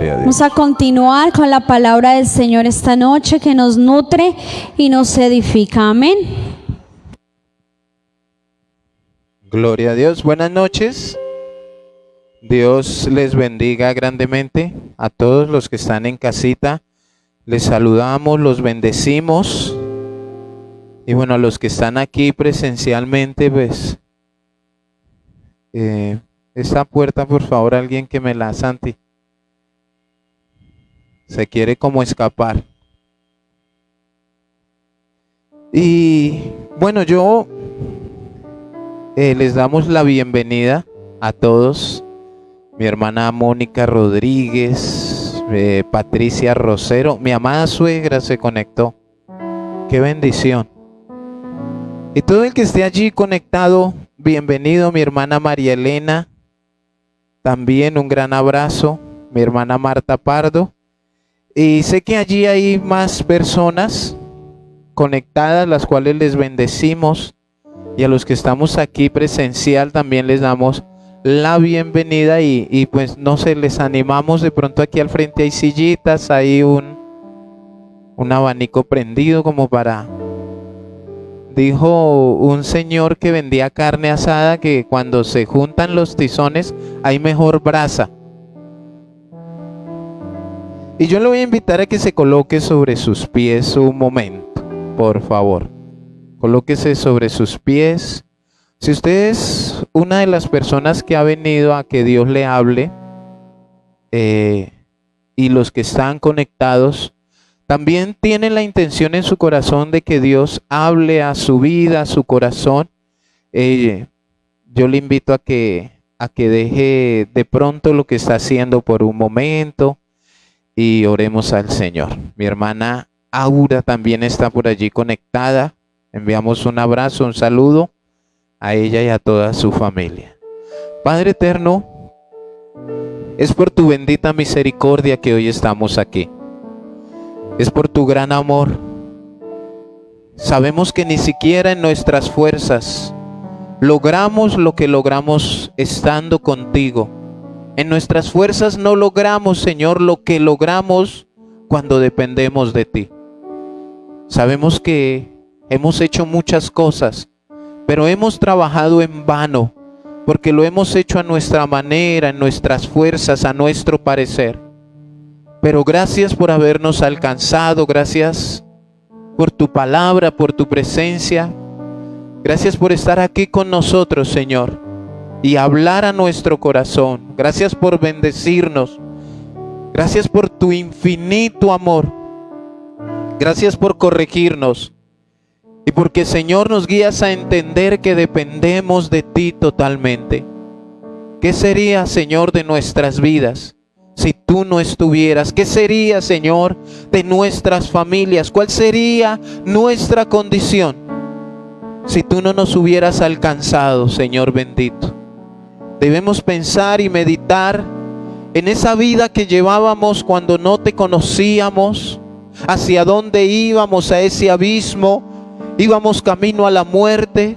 Gloria a Dios. Vamos a continuar con la palabra del Señor esta noche que nos nutre y nos edifica. Amén. Gloria a Dios. Buenas noches. Dios les bendiga grandemente a todos los que están en casita. Les saludamos, los bendecimos. Y bueno, a los que están aquí presencialmente, pues esta puerta, por favor, alguien que me la Santi. Se quiere como escapar. Y bueno, yo les damos la bienvenida a todos. Mi hermana Mónica Rodríguez, Patricia Rosero, mi amada suegra se conectó. Qué bendición. Y todo el que esté allí conectado, bienvenido. Mi hermana María Elena, también un gran abrazo. Mi hermana Marta Pardo. Y sé que allí hay más personas conectadas, las cuales les bendecimos. Y a los que estamos aquí presencial también les damos la bienvenida. Y pues no sé, les animamos. De pronto aquí al frente hay sillitas, hay un abanico prendido como para... Dijo un señor que vendía carne asada que cuando se juntan los tizones hay mejor brasa. Y yo le voy a invitar a que se coloque sobre sus pies un momento, por favor. Colóquese sobre sus pies. Si usted es una de las personas que ha venido a que Dios le hable, y los que están conectados, también tienen la intención en su corazón de que Dios hable a su vida, a su corazón. Yo le invito a que deje de pronto lo que está haciendo por un momento y oremos al Señor. Mi hermana Aura también está por allí conectada. Enviamos un abrazo, un saludo a ella y a toda su familia. Padre eterno, es por tu bendita misericordia que hoy estamos aquí. Es por tu gran amor. Sabemos que ni siquiera en nuestras fuerzas logramos lo que logramos estando contigo. En nuestras fuerzas no logramos, Señor, lo que logramos cuando dependemos de ti. Sabemos que hemos hecho muchas cosas, pero hemos trabajado en vano, porque lo hemos hecho a nuestra manera, en nuestras fuerzas, a nuestro parecer. Pero gracias por habernos alcanzado, gracias por tu palabra, por tu presencia. Gracias por estar aquí con nosotros, Señor, y hablar a nuestro corazón. Gracias por bendecirnos. Gracias por tu infinito amor. Gracias por corregirnos. Y porque, Señor, nos guías a entender que dependemos de ti totalmente. ¿Qué sería, Señor, de nuestras vidas si tú no estuvieras? ¿Qué sería, Señor, de nuestras familias? ¿Cuál sería nuestra condición si tú no nos hubieras alcanzado, Señor bendito? Debemos pensar y meditar en esa vida que llevábamos cuando no te conocíamos, hacia dónde íbamos, a ese abismo, íbamos camino a la muerte.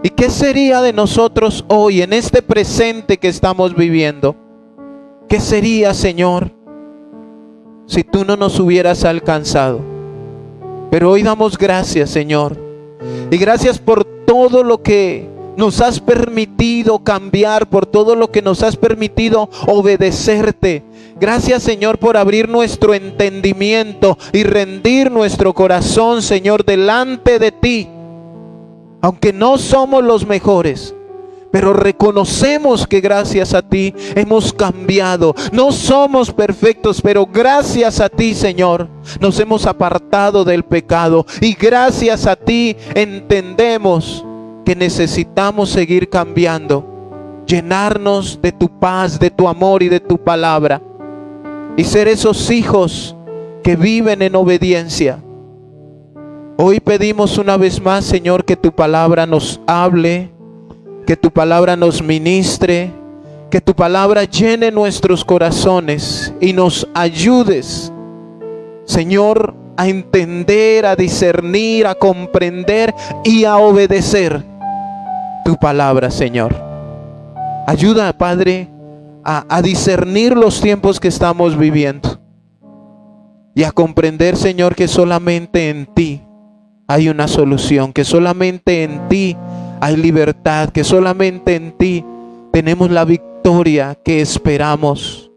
¿Y qué sería de nosotros hoy, en este presente que estamos viviendo? ¿Qué sería, Señor, si tú no nos hubieras alcanzado? Pero hoy damos gracias, Señor. Y gracias por todo lo que nos has permitido cambiar, por todo lo que nos has permitido obedecerte. Gracias, Señor, por abrir nuestro entendimiento y rendir nuestro corazón, Señor, delante de ti. Aunque no somos los mejores, pero reconocemos que gracias a ti hemos cambiado. No somos perfectos, pero gracias a ti, Señor, nos hemos apartado del pecado. Y gracias a ti entendemos que necesitamos seguir cambiando, llenarnos de tu paz, de tu amor y de tu palabra, y ser esos hijos que viven en obediencia. Hoy pedimos una vez más, Señor, que tu palabra nos hable, que tu palabra nos ministre, que tu palabra llene nuestros corazones y nos ayudes, Señor, a entender, a discernir, a comprender y a obedecer tu palabra, Señor. Ayuda, Padre, a discernir los tiempos que estamos viviendo y a comprender, Señor, que solamente en ti hay una solución, que solamente en ti hay libertad, que solamente en ti tenemos la victoria que esperamos.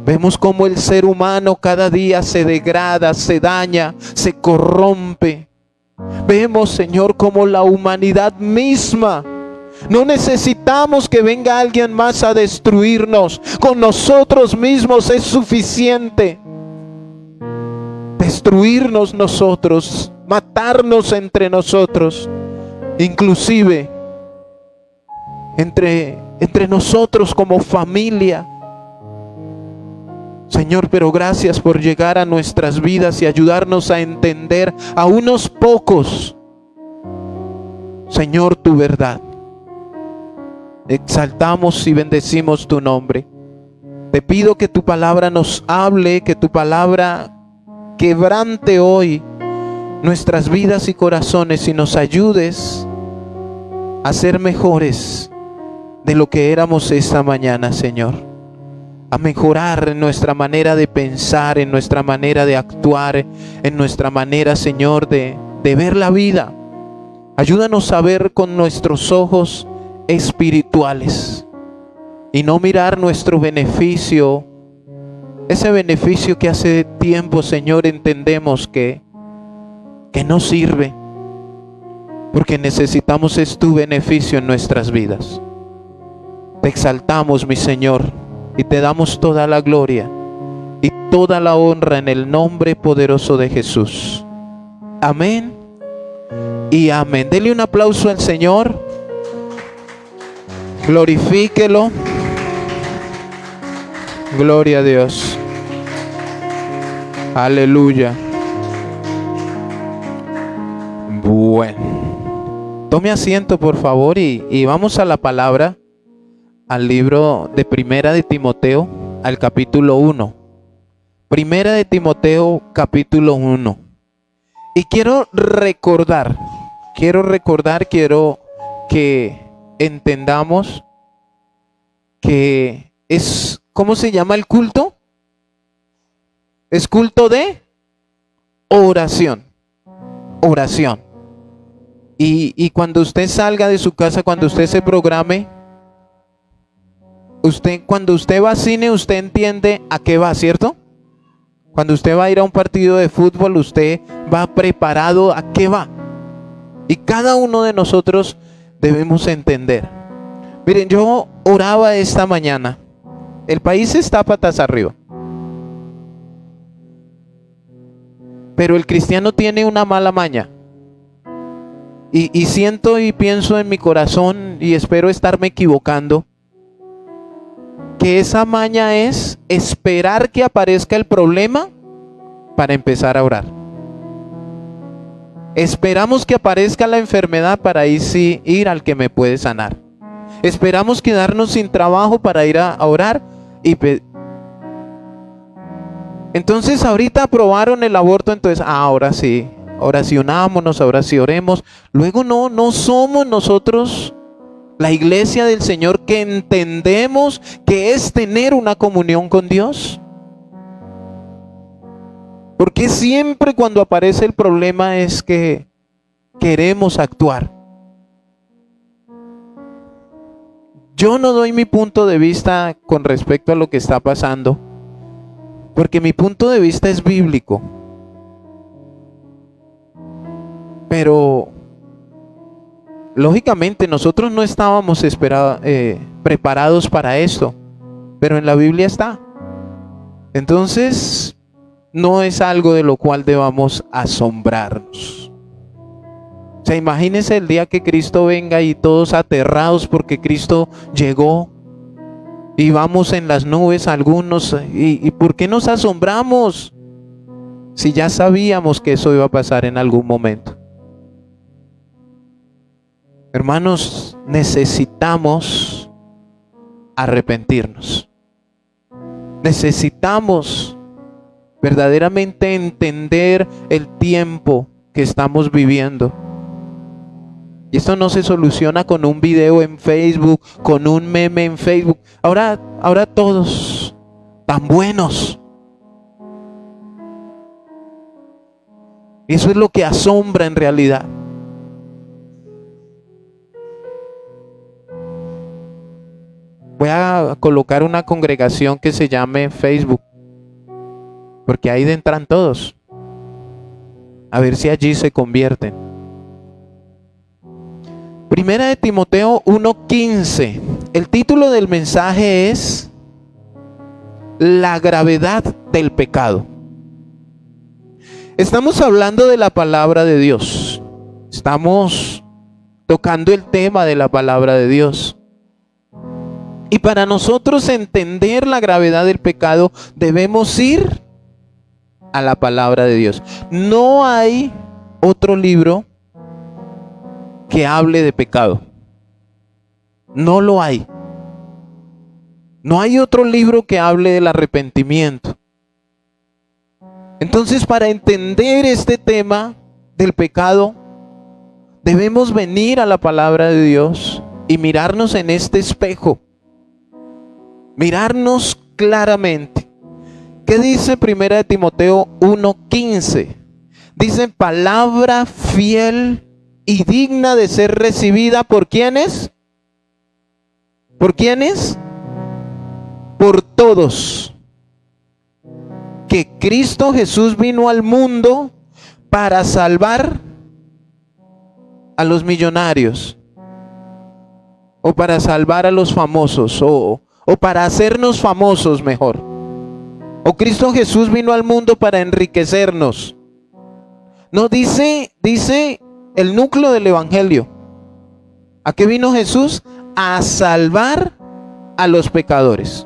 Vemos cómo el ser humano cada día se degrada, se daña, se corrompe. Vemos, Señor, cómo la humanidad misma, no necesitamos que venga alguien más a destruirnos. Con nosotros mismos es suficiente. Destruirnos nosotros, matarnos entre nosotros, inclusive entre nosotros como familia. Señor, pero gracias por llegar a nuestras vidas y ayudarnos a entender a unos pocos, Señor, tu verdad. Exaltamos y bendecimos tu nombre. Te pido que tu palabra nos hable, que tu palabra quebrante hoy nuestras vidas y corazones y nos ayudes a ser mejores de lo que éramos esta mañana, Señor. A mejorar en nuestra manera de pensar, en nuestra manera de actuar, en nuestra manera, Señor, de ver la vida. Ayúdanos a ver con nuestros ojos espirituales y no mirar nuestro beneficio, ese beneficio que hace tiempo, Señor, entendemos que no sirve, porque necesitamos es tu beneficio en nuestras vidas. Te exaltamos, mi Señor, y te damos toda la gloria y toda la honra en el nombre poderoso de Jesús. Amén y amén. Dele un aplauso al Señor. Glorifíquelo. Gloria a Dios. Aleluya. Bueno, tome asiento por favor y vamos a la palabra, al libro de Primera de Timoteo, al capítulo 1. Primera de Timoteo, capítulo 1. Y quiero que entendamos que es, ¿cómo se llama el culto? Es culto de oración. Oración. Y cuando usted salga de su casa, cuando usted se programe, cuando usted va al cine, usted entiende a qué va, ¿cierto? Cuando usted va a ir a un partido de fútbol, usted va preparado a qué va. Y cada uno de nosotros debemos entender. Miren, yo oraba esta mañana. El país está patas arriba. Pero el cristiano tiene una mala maña. Y siento y pienso en mi corazón, y espero estarme equivocando, que esa maña es esperar que aparezca el problema para empezar a orar. Esperamos que aparezca la enfermedad para ahí sí ir al que me puede sanar. Esperamos quedarnos sin trabajo para ir a orar y entonces ahorita aprobaron el aborto, entonces ahora sí unámonos, ahora sí oremos. Luego no somos nosotros la iglesia del Señor que entendemos que es tener una comunión con Dios. Porque siempre cuando aparece el problema es que queremos actuar. Yo no doy mi punto de vista con respecto a lo que está pasando, porque mi punto de vista es bíblico. Pero lógicamente nosotros no estábamos preparados para esto, pero en la Biblia está. Entonces no es algo de lo cual debamos asombrarnos. O sea, imagínense el día que Cristo venga y todos aterrados porque Cristo llegó y vamos en las nubes algunos. ¿Y por qué nos asombramos si ya sabíamos que eso iba a pasar en algún momento? Hermanos, necesitamos arrepentirnos. Necesitamos verdaderamente entender el tiempo que estamos viviendo. Y esto no se soluciona con un video en Facebook, con un meme en Facebook. Ahora todos tan buenos. Eso es lo que asombra en realidad. Voy a colocar una congregación que se llame Facebook, porque ahí entran todos. A ver si allí se convierten. Primera de Timoteo 1:15. El título del mensaje es La gravedad del pecado. Estamos hablando de la palabra de Dios. Estamos tocando el tema de la palabra de Dios. Y para nosotros entender la gravedad del pecado, debemos ir a la palabra de Dios. No hay otro libro que hable de pecado. No lo hay. No hay otro libro que hable del arrepentimiento. Entonces, para entender este tema del pecado, debemos venir a la palabra de Dios y mirarnos en este espejo. Mirarnos claramente. ¿Qué dice Primera de Timoteo 1:15? Dice: palabra fiel y digna de ser recibida ¿por quiénes? ¿Por quiénes? Por todos. Que Cristo Jesús vino al mundo para salvar a los millonarios, o para salvar a los famosos, o para hacernos famosos mejor. O Cristo Jesús vino al mundo para enriquecernos. No, dice el núcleo del evangelio. ¿A qué vino Jesús? A salvar a los pecadores.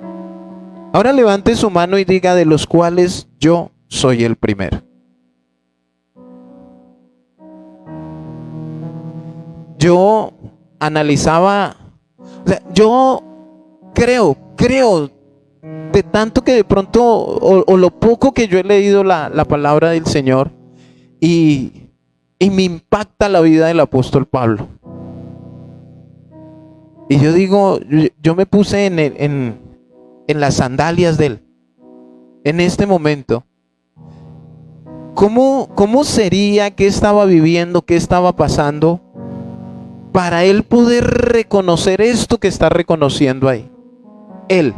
Ahora levante su mano y diga: de los cuales yo soy el primero. Yo analizaba, yo creo, de tanto que de pronto, o lo poco que yo he leído la palabra del Señor, y me impacta la vida del apóstol Pablo. Y yo digo, yo me puse en las sandalias de él, en este momento. ¿Cómo sería? ¿Qué estaba viviendo? ¿Qué estaba pasando? Para él poder reconocer esto que está reconociendo ahí. Él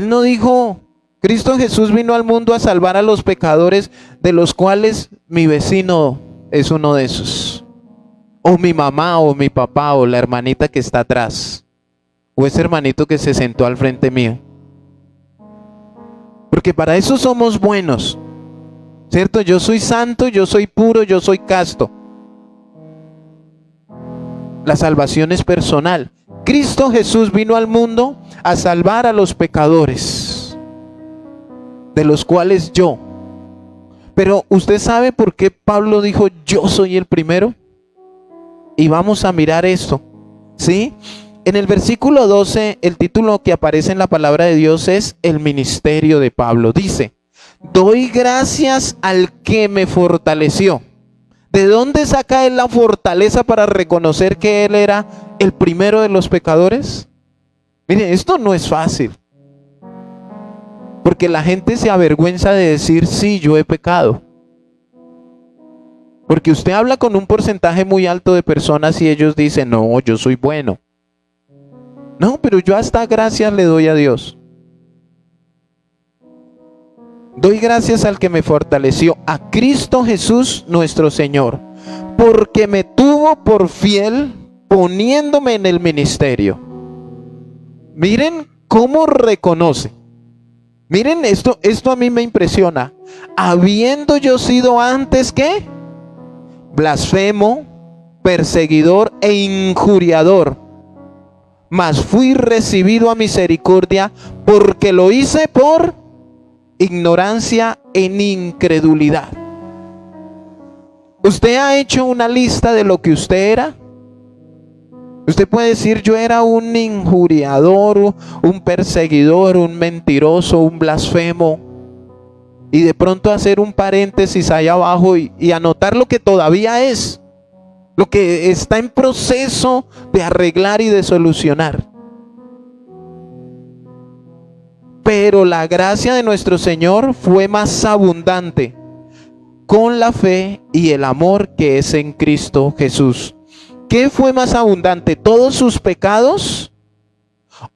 no dijo: Cristo Jesús vino al mundo a salvar a los pecadores, de los cuales mi vecino es uno de esos, o mi mamá, o mi papá, o la hermanita que está atrás, o ese hermanito que se sentó al frente mío. Porque para eso somos buenos, ¿cierto? Yo soy santo, yo soy puro, yo soy casto. La salvación es personal. Cristo Jesús vino al mundo a salvar a los pecadores, de los cuales yo. Pero ¿usted sabe por qué Pablo dijo: yo soy el primero? Y vamos a mirar esto, ¿sí? En el versículo 12, el título que aparece en la palabra de Dios es el ministerio de Pablo. Dice: doy gracias al que me fortaleció. ¿De dónde saca él la fortaleza para reconocer que él era el primero de los pecadores? Mire, esto no es fácil, porque la gente se avergüenza de decir: sí, yo he pecado. Porque usted habla con un porcentaje muy alto de personas y ellos dicen: no, yo soy bueno. No, pero yo hasta gracias le doy a Dios. Doy gracias al que me fortaleció, a Cristo Jesús nuestro Señor, porque me tuvo por fiel poniéndome en el ministerio. Miren cómo reconoce. Miren esto a mí me impresiona. Habiendo yo sido antes, ¿qué? Blasfemo, perseguidor e injuriador, mas fui recibido a misericordia, porque lo hice por ignorancia en incredulidad. ¿Usted ha hecho una lista de lo que usted era? Usted puede decir: yo era un injuriador, un perseguidor, un mentiroso, un blasfemo, y de pronto hacer un paréntesis ahí abajo y anotar lo que todavía es. lo que está en proceso de arreglar y de solucionar. Pero la gracia de nuestro Señor fue más abundante con la fe y el amor que es en Cristo Jesús. ¿Qué fue más abundante? ¿Todos sus pecados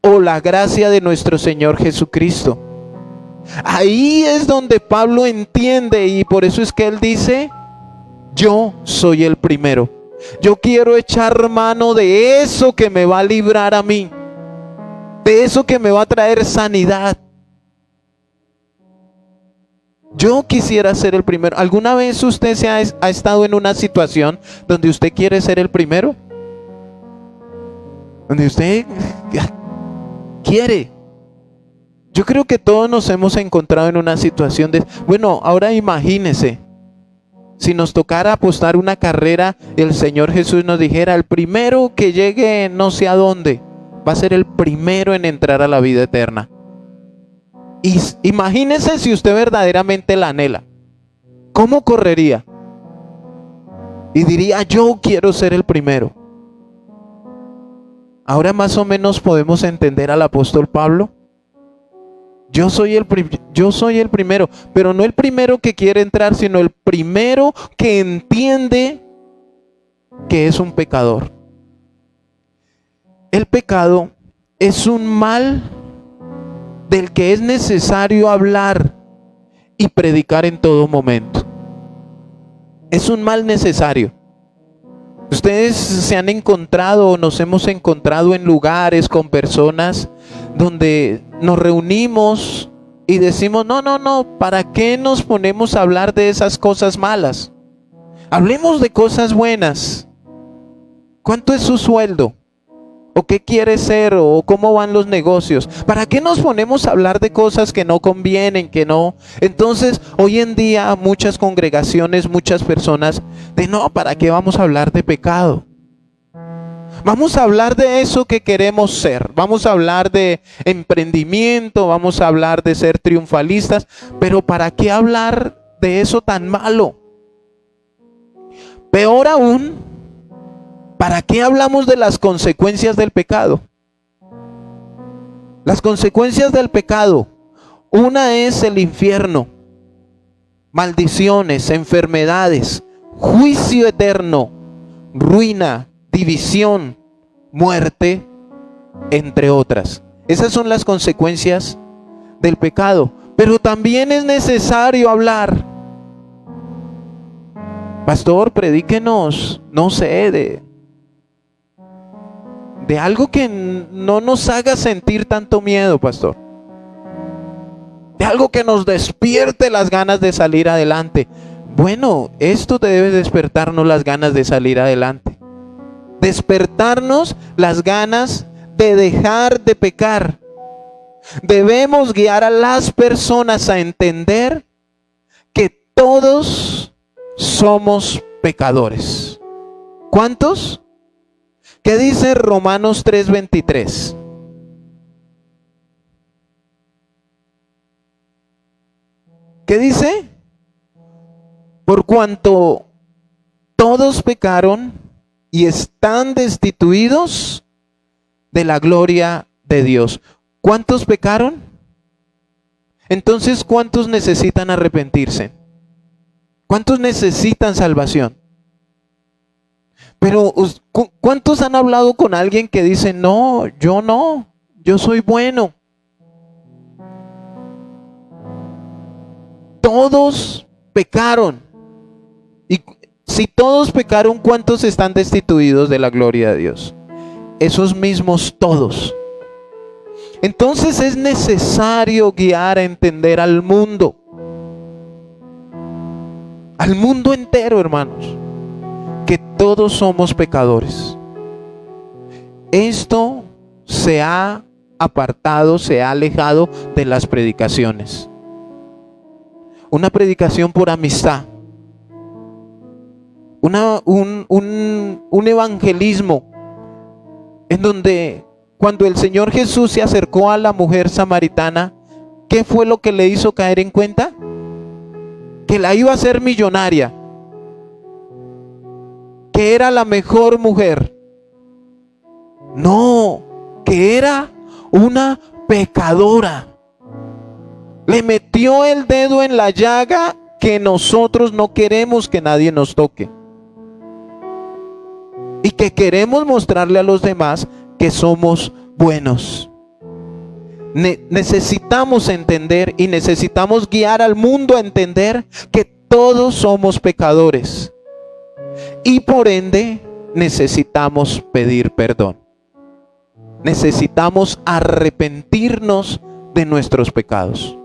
o la gracia de nuestro Señor Jesucristo? Ahí es donde Pablo entiende, y por eso es que él dice: yo soy el primero. Yo quiero echar mano de eso que me va a librar a mí, de eso que me va a traer sanidad. Yo quisiera ser el primero. ¿Alguna vez usted ha estado en una situación donde usted quiere ser el primero? Donde usted quiere. Yo creo que todos nos hemos encontrado en una situación de... Bueno, ahora imagínese, si nos tocara apostar una carrera y el Señor Jesús nos dijera: el primero que llegue no sé a dónde, va a ser el primero en entrar a la vida eterna. Y imagínese si usted verdaderamente la anhela, ¿cómo correría? Y diría: yo quiero ser el primero. Ahora más o menos podemos entender al apóstol Pablo. Yo soy el primero, pero no el primero que quiere entrar, sino el primero que entiende que es un pecador. El pecado es un mal del que es necesario hablar y predicar en todo momento. Es un mal necesario. Ustedes se han encontrado o nos hemos encontrado en lugares con personas donde nos reunimos y decimos: no, ¿para qué nos ponemos a hablar de esas cosas malas? Hablemos de cosas buenas. ¿Cuánto es su sueldo? ¿O qué quiere ser? ¿O cómo van los negocios? ¿Para qué nos ponemos a hablar de cosas que no convienen, que no? Entonces, hoy en día muchas congregaciones, muchas personas, ¿para qué vamos a hablar de pecado? Vamos a hablar de eso que queremos ser. Vamos a hablar de emprendimiento, vamos a hablar de ser triunfalistas, pero ¿para qué hablar de eso tan malo? Peor aún, ¿para qué hablamos de las consecuencias del pecado? Las consecuencias del pecado, una es el infierno, maldiciones, enfermedades, juicio eterno, ruina, división, muerte, entre otras. Esas son las consecuencias del pecado. Pero también es necesario hablar. Pastor, predíquenos, no sé, de algo que no nos haga sentir tanto miedo, pastor. De algo que nos despierte las ganas de salir adelante. Bueno, esto debe despertarnos las ganas de salir adelante. Despertarnos las ganas de dejar de pecar. Debemos guiar a las personas a entender que todos somos pecadores. ¿Cuántos? ¿Qué dice Romanos 3:23? ¿Qué dice? Por cuanto todos pecaron y están destituidos de la gloria de Dios. ¿Cuántos pecaron? Entonces, ¿cuántos necesitan arrepentirse? ¿Cuántos necesitan salvación? Pero ¿cuántos han hablado con alguien que dice: no, yo soy bueno? Todos pecaron. Y si todos pecaron, ¿cuántos están destituidos de la gloria de Dios? Esos mismos todos. Entonces es necesario guiar a entender al mundo entero, hermanos, que todos somos pecadores. Esto se ha apartado, se ha alejado de las predicaciones. Una predicación por amistad, un evangelismo en donde cuando el Señor Jesús se acercó a la mujer samaritana, ¿qué fue lo que le hizo caer en cuenta? Que la iba a hacer millonaria, que era la mejor mujer. No, que era una pecadora. Le metió el dedo en la llaga que nosotros no queremos que nadie nos toque. Y que queremos mostrarle a los demás que somos buenos. Necesitamos entender y necesitamos guiar al mundo a entender que todos somos pecadores. Y por ende necesitamos pedir perdón. Necesitamos arrepentirnos de nuestros pecados.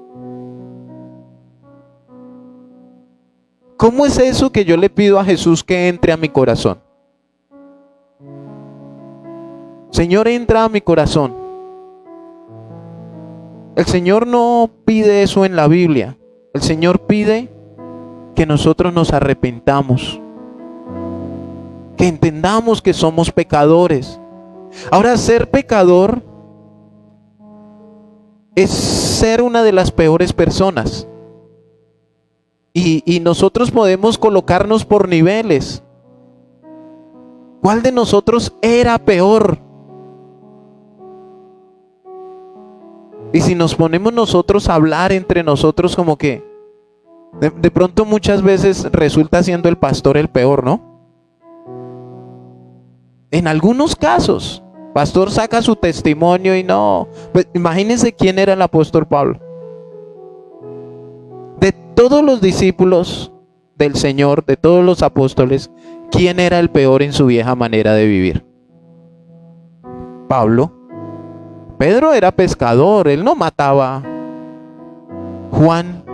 ¿Cómo es eso que yo le pido a Jesús que entre a mi corazón? Señor, entra a mi corazón. El Señor no pide eso en la Biblia. El Señor pide que nosotros nos arrepentamos, que entendamos que somos pecadores. Ahora, ser pecador es ser una de las peores personas. Y nosotros podemos colocarnos por niveles. ¿Cuál de nosotros era peor? Y si nos ponemos nosotros a hablar entre nosotros, como que de pronto muchas veces resulta siendo el pastor el peor, ¿no? En algunos casos, pastor saca su testimonio y no, pues imagínense quién era el apóstol Pablo. De todos los discípulos del Señor, de todos los apóstoles, ¿quién era el peor en su vieja manera de vivir? Pablo. Pedro era pescador, él no mataba. Juan,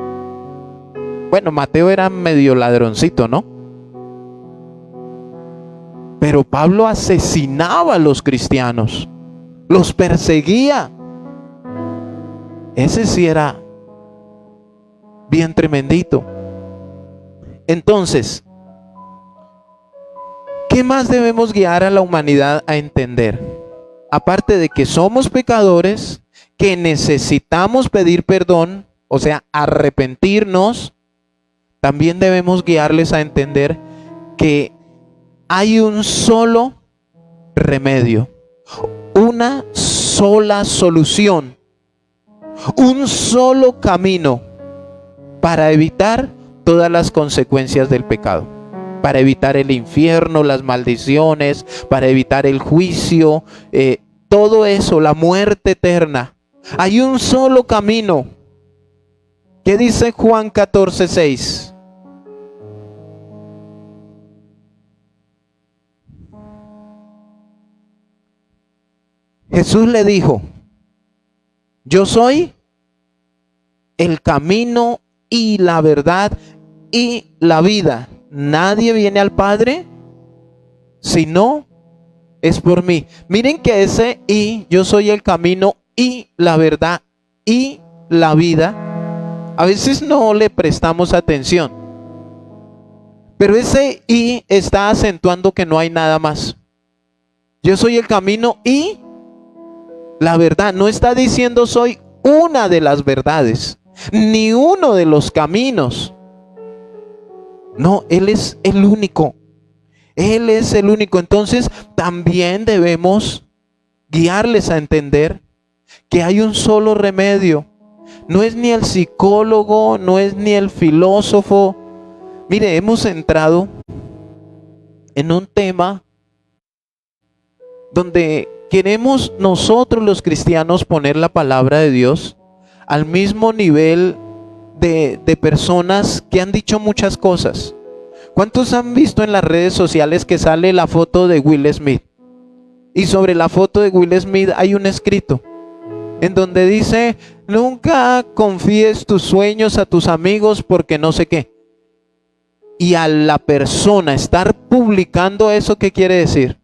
bueno, Mateo era medio ladroncito, ¿no? Pero Pablo asesinaba a los cristianos, los perseguía. Ese sí era bien tremendito. Entonces, ¿qué más debemos guiar a la humanidad a entender? Aparte de que somos pecadores, que necesitamos pedir perdón, o sea, arrepentirnos, también debemos guiarles a entender que hay un solo remedio, una sola solución, un solo camino para evitar todas las consecuencias del pecado, para evitar el infierno, las maldiciones, para evitar el juicio, todo eso, la muerte eterna. Hay un solo camino. ¿Qué dice Juan 14:6? Jesús le dijo: yo soy el camino y la verdad y la vida. Nadie viene al Padre si no es por mí. Miren que ese y, yo soy el camino y la verdad y la vida, a veces no le prestamos atención. Pero ese y está acentuando que no hay nada más. Yo soy el camino y la verdad. No está diciendo soy una de las verdades, ni uno de los caminos. No, Él es el único. Él es el único. Entonces también debemos guiarles a entender que hay un solo remedio. No es ni el psicólogo, no es ni el filósofo. Mire, hemos entrado en un tema donde queremos nosotros los cristianos poner la palabra de Dios al mismo nivel de personas que han dicho muchas cosas. ¿Cuántos han visto en las redes sociales que sale la foto de Will Smith? Y sobre la foto de Will Smith hay un escrito en donde dice: nunca confíes tus sueños a tus amigos porque no sé qué. Y a la persona estar publicando eso, ¿qué quiere decir?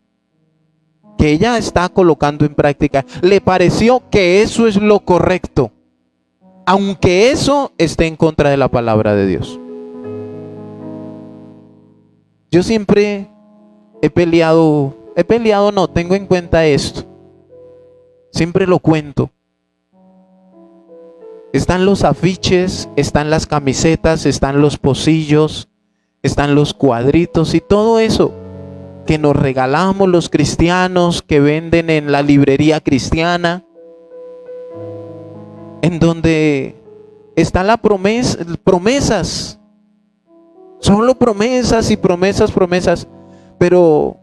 Que ella está colocando en práctica. Le pareció que eso es lo correcto, aunque eso esté en contra de la palabra de Dios. Yo siempre tengo en cuenta esto. Siempre lo cuento. Están los afiches, están las camisetas, están los pocillos, están los cuadritos y todo eso. que nos regalamos los cristianos, que venden en la librería cristiana, en donde está la promesas, solo promesas y promesas, pero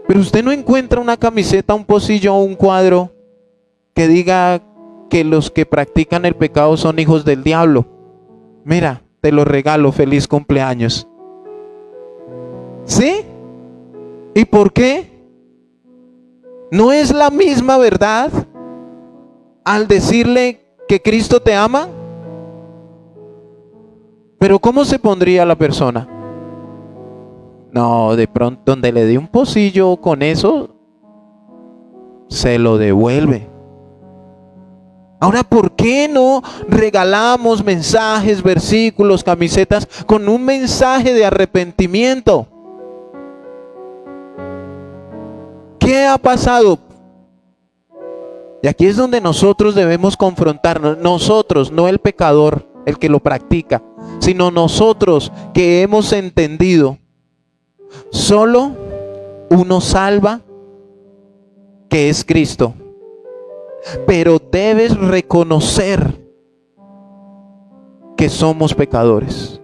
usted no encuentra una camiseta, un pocillo o un cuadro que diga que los que practican el pecado son hijos del diablo. Mira, te lo regalo, feliz cumpleaños. ¿Sí? ¿Y por qué? ¿No es la misma verdad al decirle que Cristo te ama? Pero ¿cómo se pondría la persona? No, de pronto donde le dé un pocillo con eso, se lo devuelve. Ahora, ¿por qué no regalamos mensajes, versículos, camisetas con un mensaje de arrepentimiento? ¿Qué ha pasado? Y aquí es donde nosotros debemos confrontarnos. Nosotros, no el pecador, el que lo practica, sino nosotros que hemos entendido. Solo uno salva, que es Cristo. Pero debes reconocer que somos pecadores.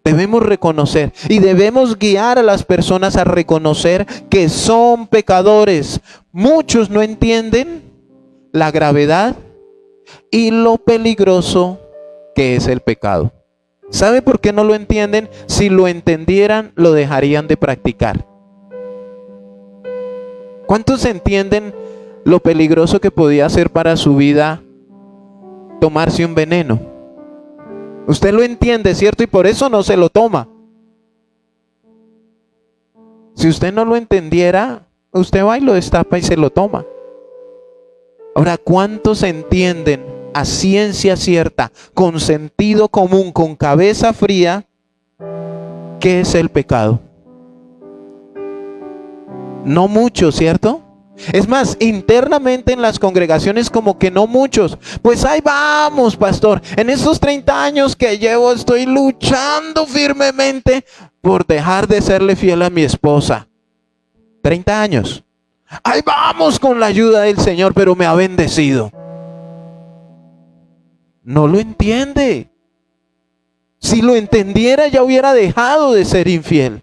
Debemos reconocer y debemos guiar a las personas a reconocer que son pecadores. Muchos no entienden la gravedad y lo peligroso que es el pecado. ¿Sabe por qué no lo entienden? Si lo entendieran, lo dejarían de practicar. ¿Cuántos entienden lo peligroso que podía ser para su vida tomarse un veneno? Usted lo entiende, ¿cierto? Y por eso no se lo toma. Si usted no lo entendiera, usted va y lo destapa y se lo toma. Ahora, ¿cuántos entienden a ciencia cierta, con sentido común, con cabeza fría, qué es el pecado? No muchos, ¿cierto? Es más, internamente en las congregaciones como que no muchos. Pues ahí vamos, pastor. En estos 30 años que llevo estoy luchando firmemente por dejar de serle fiel a mi esposa. 30 años. Ahí vamos con la ayuda del Señor, pero me ha bendecido. No lo entiende. Si lo entendiera, ya hubiera dejado de ser infiel.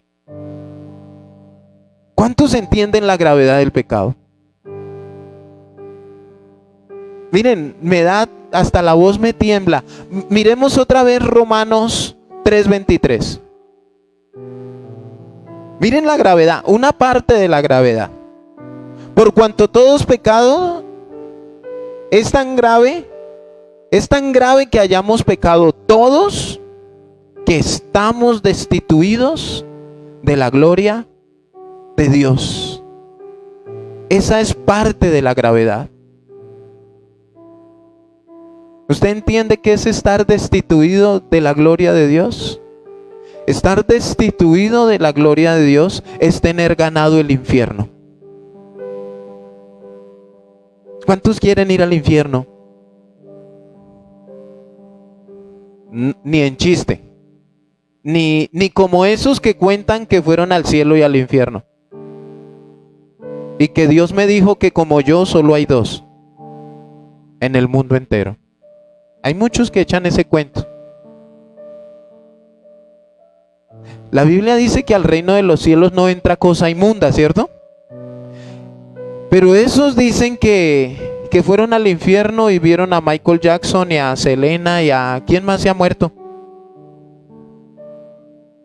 ¿Cuántos entienden la gravedad del pecado? Miren, me da, hasta la voz me tiembla. Miremos otra vez Romanos 3:23. Miren la gravedad, una parte de la gravedad. Por cuanto todos pecado, es tan grave que hayamos pecado todos, que estamos destituidos de la gloria de Dios. Esa es parte de la gravedad. ¿Usted entiende qué es estar destituido de la gloria de Dios? Estar destituido de la gloria de Dios es tener ganado el infierno. ¿Cuántos quieren ir al infierno? Ni en chiste. Ni como esos que cuentan que fueron al cielo y al infierno. Y que Dios me dijo que como yo solo hay dos en el mundo entero. Hay muchos que echan ese cuento. La Biblia dice que al reino de los cielos no entra cosa inmunda, ¿cierto? Pero esos dicen que fueron al infierno y vieron a Michael Jackson y a Selena y a... ¿Quién más se ha muerto?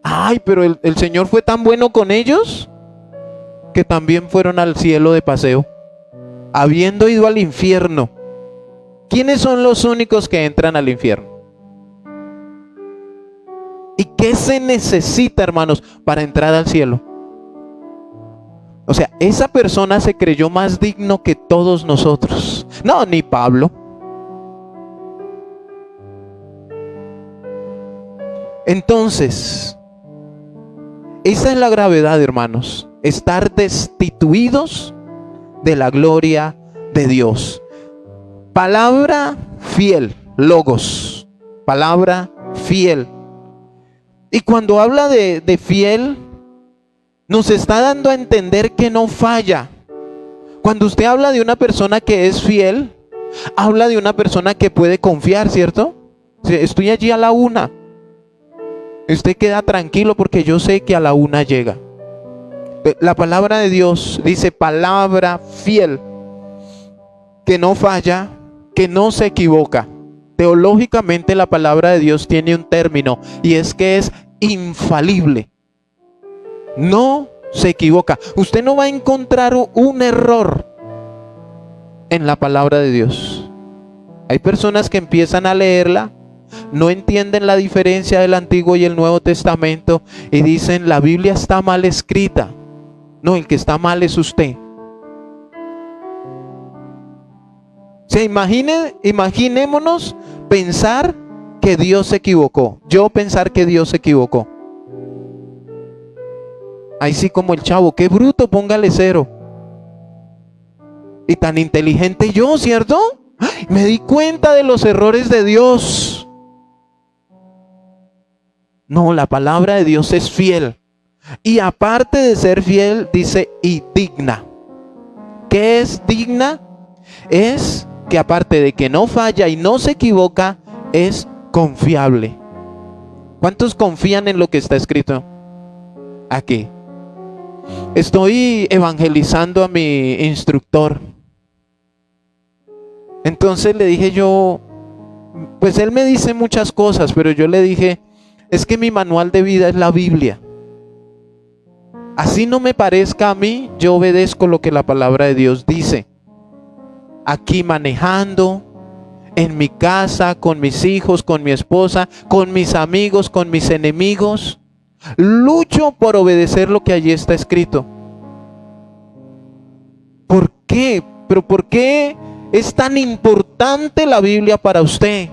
Ay, pero el Señor fue tan bueno con ellos que también fueron al cielo de paseo, habiendo ido al infierno. ¿Quiénes son los únicos que entran al infierno? ¿Y qué se necesita, hermanos, para entrar al cielo? O sea, esa persona se creyó más digno que todos nosotros. No, ni Pablo. Entonces, esa es la gravedad, hermanos. Estar destituidos de la gloria de Dios. Palabra fiel, logos. Palabra fiel. Y cuando habla de fiel, nos está dando a entender que no falla. Cuando usted habla de una persona que es fiel, habla de una persona que puede confiar, ¿cierto? Estoy allí a la 1. Usted queda tranquilo porque yo sé que a la 1 llega. La palabra de Dios dice palabra fiel, que no falla, que no se equivoca. Teológicamente la palabra de Dios tiene un término y es que es infalible. No se equivoca. Usted no va a encontrar un error en la palabra de Dios. Hay personas que empiezan a leerla, no entienden la diferencia del Antiguo y el Nuevo Testamento y dicen la Biblia está mal escrita. No, el que está mal es usted. Imaginémonos pensar que Dios se equivocó. Yo pensar que Dios se equivocó. Ahí sí como el chavo, qué bruto, póngale 0. Y tan inteligente yo, ¿cierto? ¡Ay! Me di cuenta de los errores de Dios. No, la palabra de Dios es fiel. Y aparte de ser fiel, dice y digna. ¿Qué es digna? Es que aparte de que no falla y no se equivoca, es confiable. ¿Cuántos confían en lo que está escrito aquí? Estoy evangelizando a mi instructor. Entonces le dije yo, pues él me dice muchas cosas, pero yo le dije, es que mi manual de vida es la Biblia. Así no me parezca a mí, yo obedezco lo que la palabra de Dios dice. Aquí manejando, en mi casa, con mis hijos, con mi esposa, con mis amigos, con mis enemigos. Lucho por obedecer lo que allí está escrito. ¿Por qué? ¿Pero por qué es tan importante la Biblia para usted?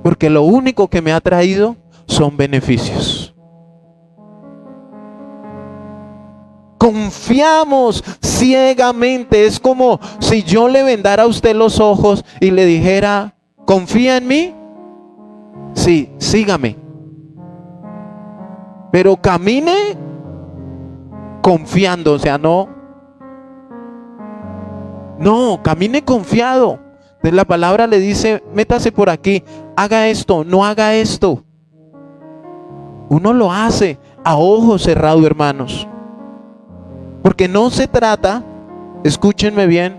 Porque lo único que me ha traído son beneficios. Confiamos ciegamente. Es como si yo le vendara a usted los ojos y le dijera, ¿confía en mí? Sí, sígame. Pero camine confiando, o sea, no, camine confiado. Entonces la palabra le dice, métase por aquí, haga esto, no haga esto. Uno lo hace a ojo cerrado, hermanos. Porque no se trata, escúchenme bien,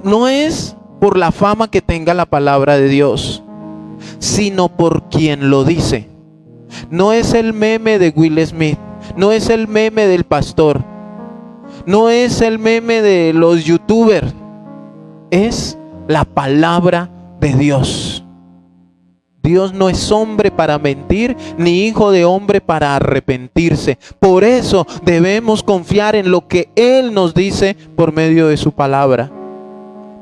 no es por la fama que tenga la palabra de Dios, sino por quien lo dice. No es el meme de Will Smith, no es el meme del pastor, no es el meme de los youtubers, es la palabra de Dios. Dios no es hombre para mentir, ni hijo de hombre para arrepentirse. Por eso debemos confiar en lo que Él nos dice por medio de su palabra.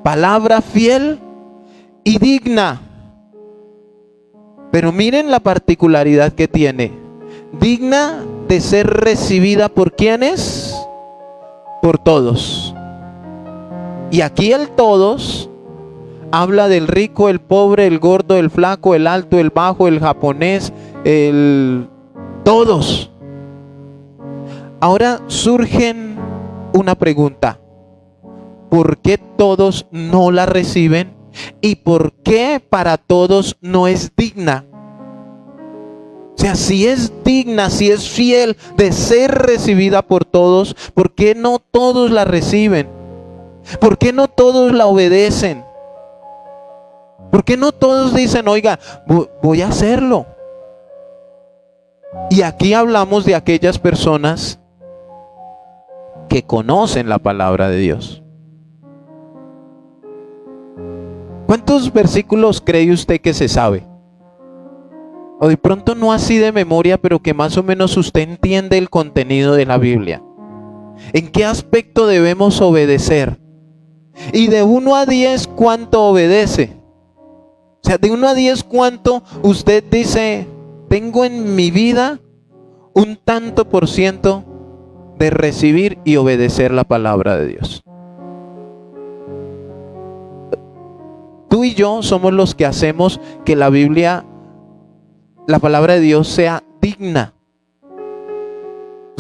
Palabra fiel y digna. Pero miren la particularidad que tiene. Digna de ser recibida por ¿quiénes? Por todos. Y aquí el todos habla del rico, el pobre, el gordo, el flaco, el alto, el bajo, el japonés, todos. Ahora surgen una pregunta. ¿Por qué todos no la reciben? ¿Y por qué para todos no es digna? O sea, si es digna, si es fiel de ser recibida por todos, ¿por qué no todos la reciben? ¿Por qué no todos la obedecen? ¿Por qué no todos dicen, oiga, voy a hacerlo? Y aquí hablamos de aquellas personas que conocen la palabra de Dios. ¿Cuántos versículos cree usted que se sabe? O de pronto no así de memoria, pero que más o menos usted entiende el contenido de la Biblia. ¿En qué aspecto debemos obedecer? Y de 1 a 10, ¿cuánto obedece? O sea, de 1 a 10, ¿cuánto usted dice, tengo en mi vida un tanto por ciento de recibir y obedecer la palabra de Dios? Tú y yo somos los que hacemos que la Biblia, la palabra de Dios sea digna.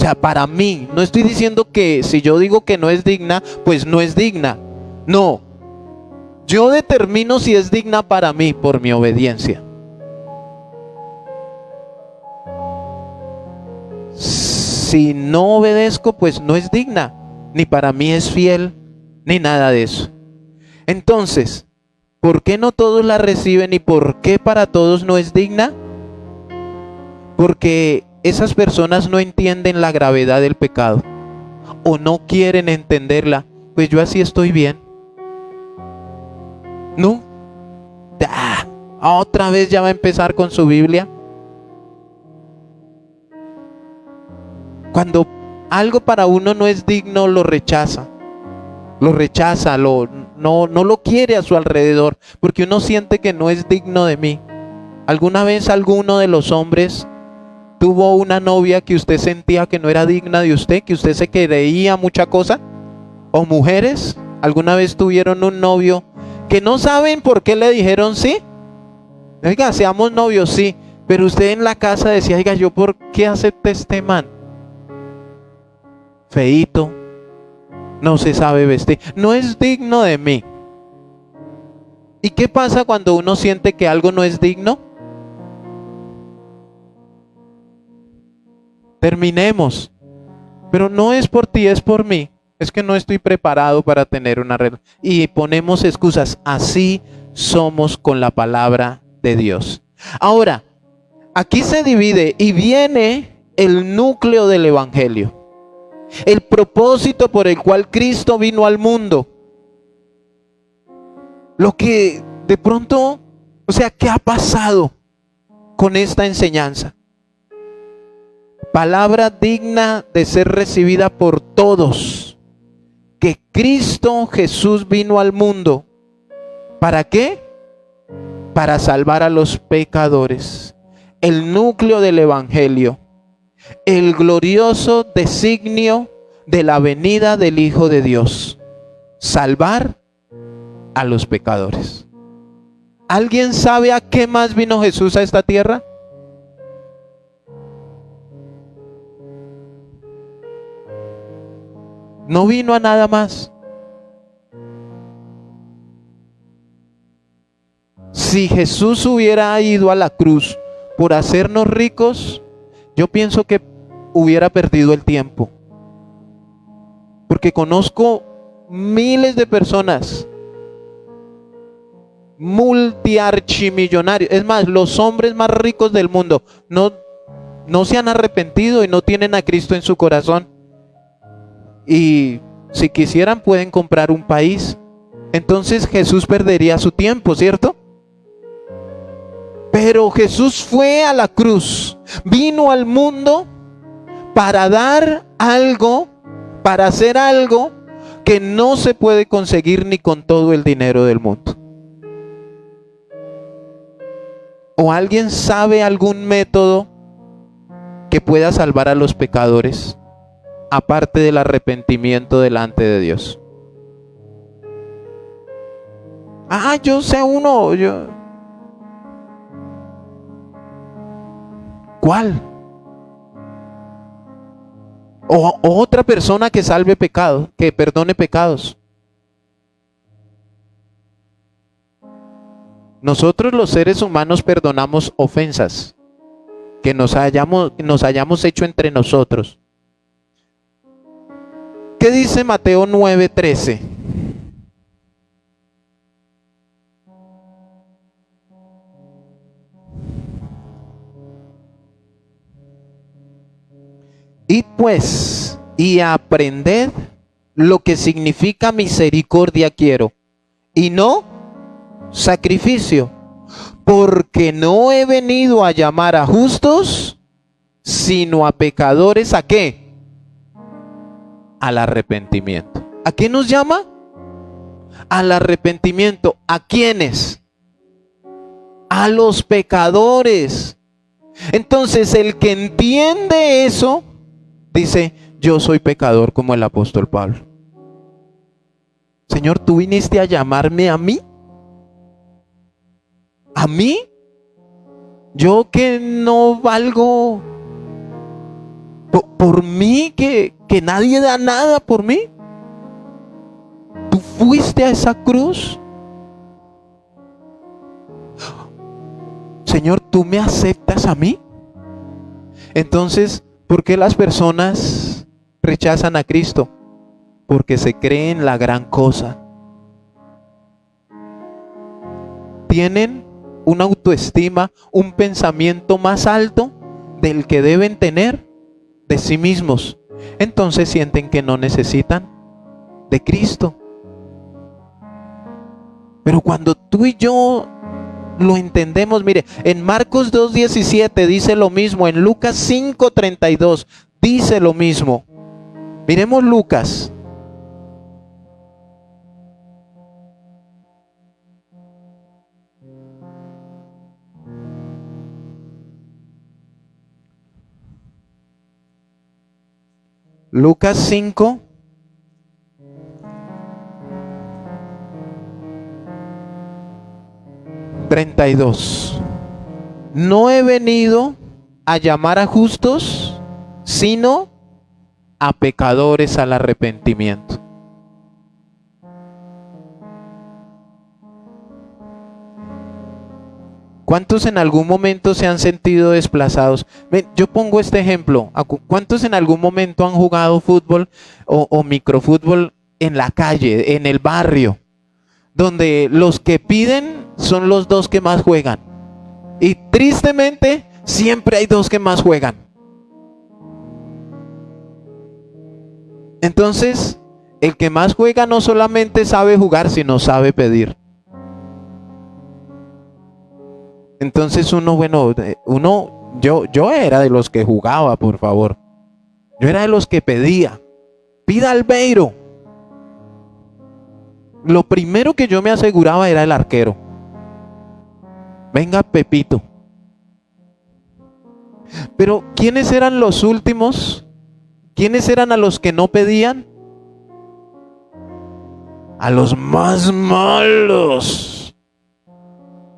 O sea, para mí, no estoy diciendo que si yo digo que no es digna, pues no es digna. No, yo determino si es digna para mí por mi obediencia. Si no obedezco, pues no es digna, ni para mí es fiel, ni nada de eso. Entonces, ¿por qué no todos la reciben y por qué para todos no es digna? Porque esas personas no entienden la gravedad del pecado o no quieren entenderla. Pues yo así estoy bien. No. Otra vez ya va a empezar con su Biblia. Cuando algo para uno no es digno, lo rechaza. No lo quiere a su alrededor, porque uno siente que no es digno de mí. ¿Alguna vez alguno de los hombres tuvo una novia que usted sentía que no era digna de usted, que usted se creía mucha cosa? ¿O mujeres, alguna vez tuvieron un novio que no saben por qué le dijeron sí? Oiga, seamos novios, sí, pero usted en la casa decía, oiga, ¿yo por qué acepté este man? Feíto, no se sabe vestir, no es digno de mí. ¿Y qué pasa cuando uno siente que algo no es digno? Terminemos. Pero no es por ti, es por mí. Es que no estoy preparado para tener una relación. Y ponemos excusas. Así somos con la palabra de Dios. Ahora, aquí se divide y viene el núcleo del evangelio. El propósito por el cual Cristo vino al mundo. Lo que de pronto, o sea, ¿qué ha pasado con esta enseñanza? Palabra digna de ser recibida por todos. Que Cristo Jesús vino al mundo. ¿Para qué? Para salvar a los pecadores. El núcleo del evangelio. El glorioso designio de la venida del Hijo de Dios. Salvar a los pecadores. ¿Alguien sabe a qué más vino Jesús a esta tierra? No vino a nada más. Si Jesús hubiera ido a la cruz por hacernos ricos, yo pienso que hubiera perdido el tiempo. Porque conozco miles de personas multiarchimillonarios. Es más, los hombres más ricos del mundo no se han arrepentido y no tienen a Cristo en su corazón. Y si quisieran pueden comprar un país. Entonces Jesús perdería su tiempo, ¿cierto? Pero Jesús fue a la cruz, vino al mundo para dar algo, para hacer algo que no se puede conseguir ni con todo el dinero del mundo. ¿O alguien sabe algún método que pueda salvar a los pecadores, aparte del arrepentimiento delante de Dios? Yo sé uno. ¿Cuál? O otra persona que salve pecado, que perdone pecados. Nosotros los seres humanos perdonamos ofensas que nos hayamos hecho entre nosotros. ¿Qué dice Mateo 9:13? Y pues, y aprended lo que significa misericordia quiero, y no sacrificio, porque no he venido a llamar a justos, sino a pecadores. ¿A qué? Al arrepentimiento. ¿A qué nos llama? Al arrepentimiento. ¿A quiénes? A los pecadores. Entonces el que entiende eso dice: yo soy pecador, como el apóstol Pablo. Señor, ¿tú viniste a llamarme a mí? ¿A mí? Yo que no valgo. por mí, que nadie da nada por mí. Tú fuiste a esa cruz. Señor, ¿tú me aceptas a mí? Entonces, ¿por qué las personas rechazan a Cristo? Porque se creen la gran cosa. Tienen una autoestima, un pensamiento más alto del que deben tener de sí mismos. Entonces sienten que no necesitan de Cristo. Pero cuando tú y yo lo entendemos, mire, en Marcos 2:17 dice lo mismo, en Lucas 5:32 dice lo mismo. Miremos Lucas. Lucas 5. No he venido a llamar a justos, sino a pecadores al arrepentimiento. ¿Cuántos en algún momento se han sentido desplazados? Ven, yo pongo este ejemplo. ¿Cuántos en algún momento han jugado fútbol o microfútbol en la calle, en el barrio, donde los que piden son los dos que más juegan? Y tristemente siempre hay dos que más juegan. Entonces, el que más juega no solamente sabe jugar, sino sabe pedir. Entonces yo era de los que jugaba, por favor. Yo era de los que pedía. Pida Albeiro. Lo primero que yo me aseguraba era el arquero. Venga Pepito. Pero ¿quiénes eran los últimos? ¿Quiénes eran a los que no pedían? A los más malos.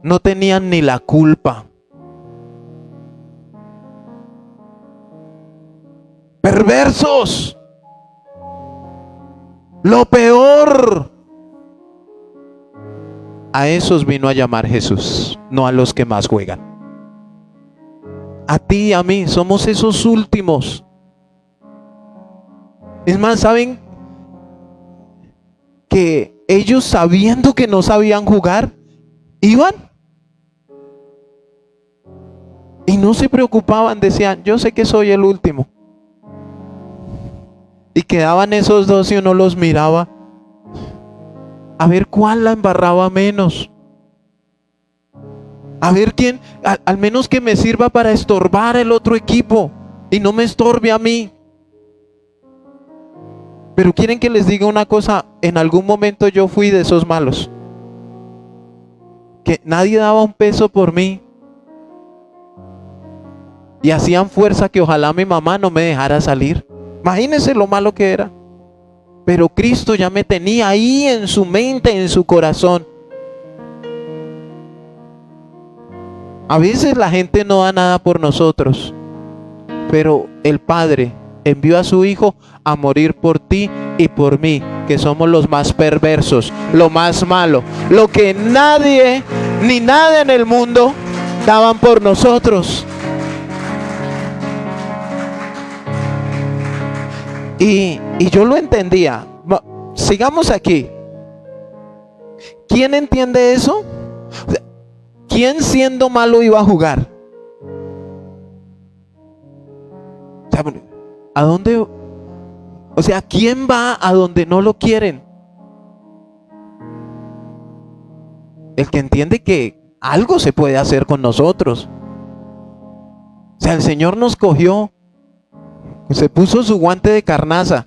No tenían ni la culpa. Perversos. Lo peor. A esos vino a llamar Jesús, no a los que más juegan. A ti y a mí somos esos últimos. Es más, ¿saben que ellos, sabiendo que no sabían jugar, iban? Y no se preocupaban, decían, yo sé que soy el último. Y quedaban esos dos y uno los miraba a ver cuál la embarraba menos. A ver quién, al menos que me sirva para estorbar el otro equipo y no me estorbe a mí. Pero quieren que les diga una cosa, en algún momento yo fui de esos malos. Que nadie daba un peso por mí. Y hacían fuerza que ojalá mi mamá no me dejara salir. Imagínense lo malo que era. Pero Cristo ya me tenía ahí en su mente, en su corazón. A veces la gente no da nada por nosotros, pero el Padre envió a su Hijo a morir por ti y por mí, que somos los más perversos, lo más malo, lo que nadie ni nada en el mundo daban por nosotros. Y yo lo entendía. Sigamos aquí. ¿Quién entiende eso? ¿Quién siendo malo iba a jugar? ¿A dónde? O sea, ¿quién va a donde no lo quieren? El que entiende que algo se puede hacer con nosotros. O sea, el Señor nos cogió, se puso su guante de carnaza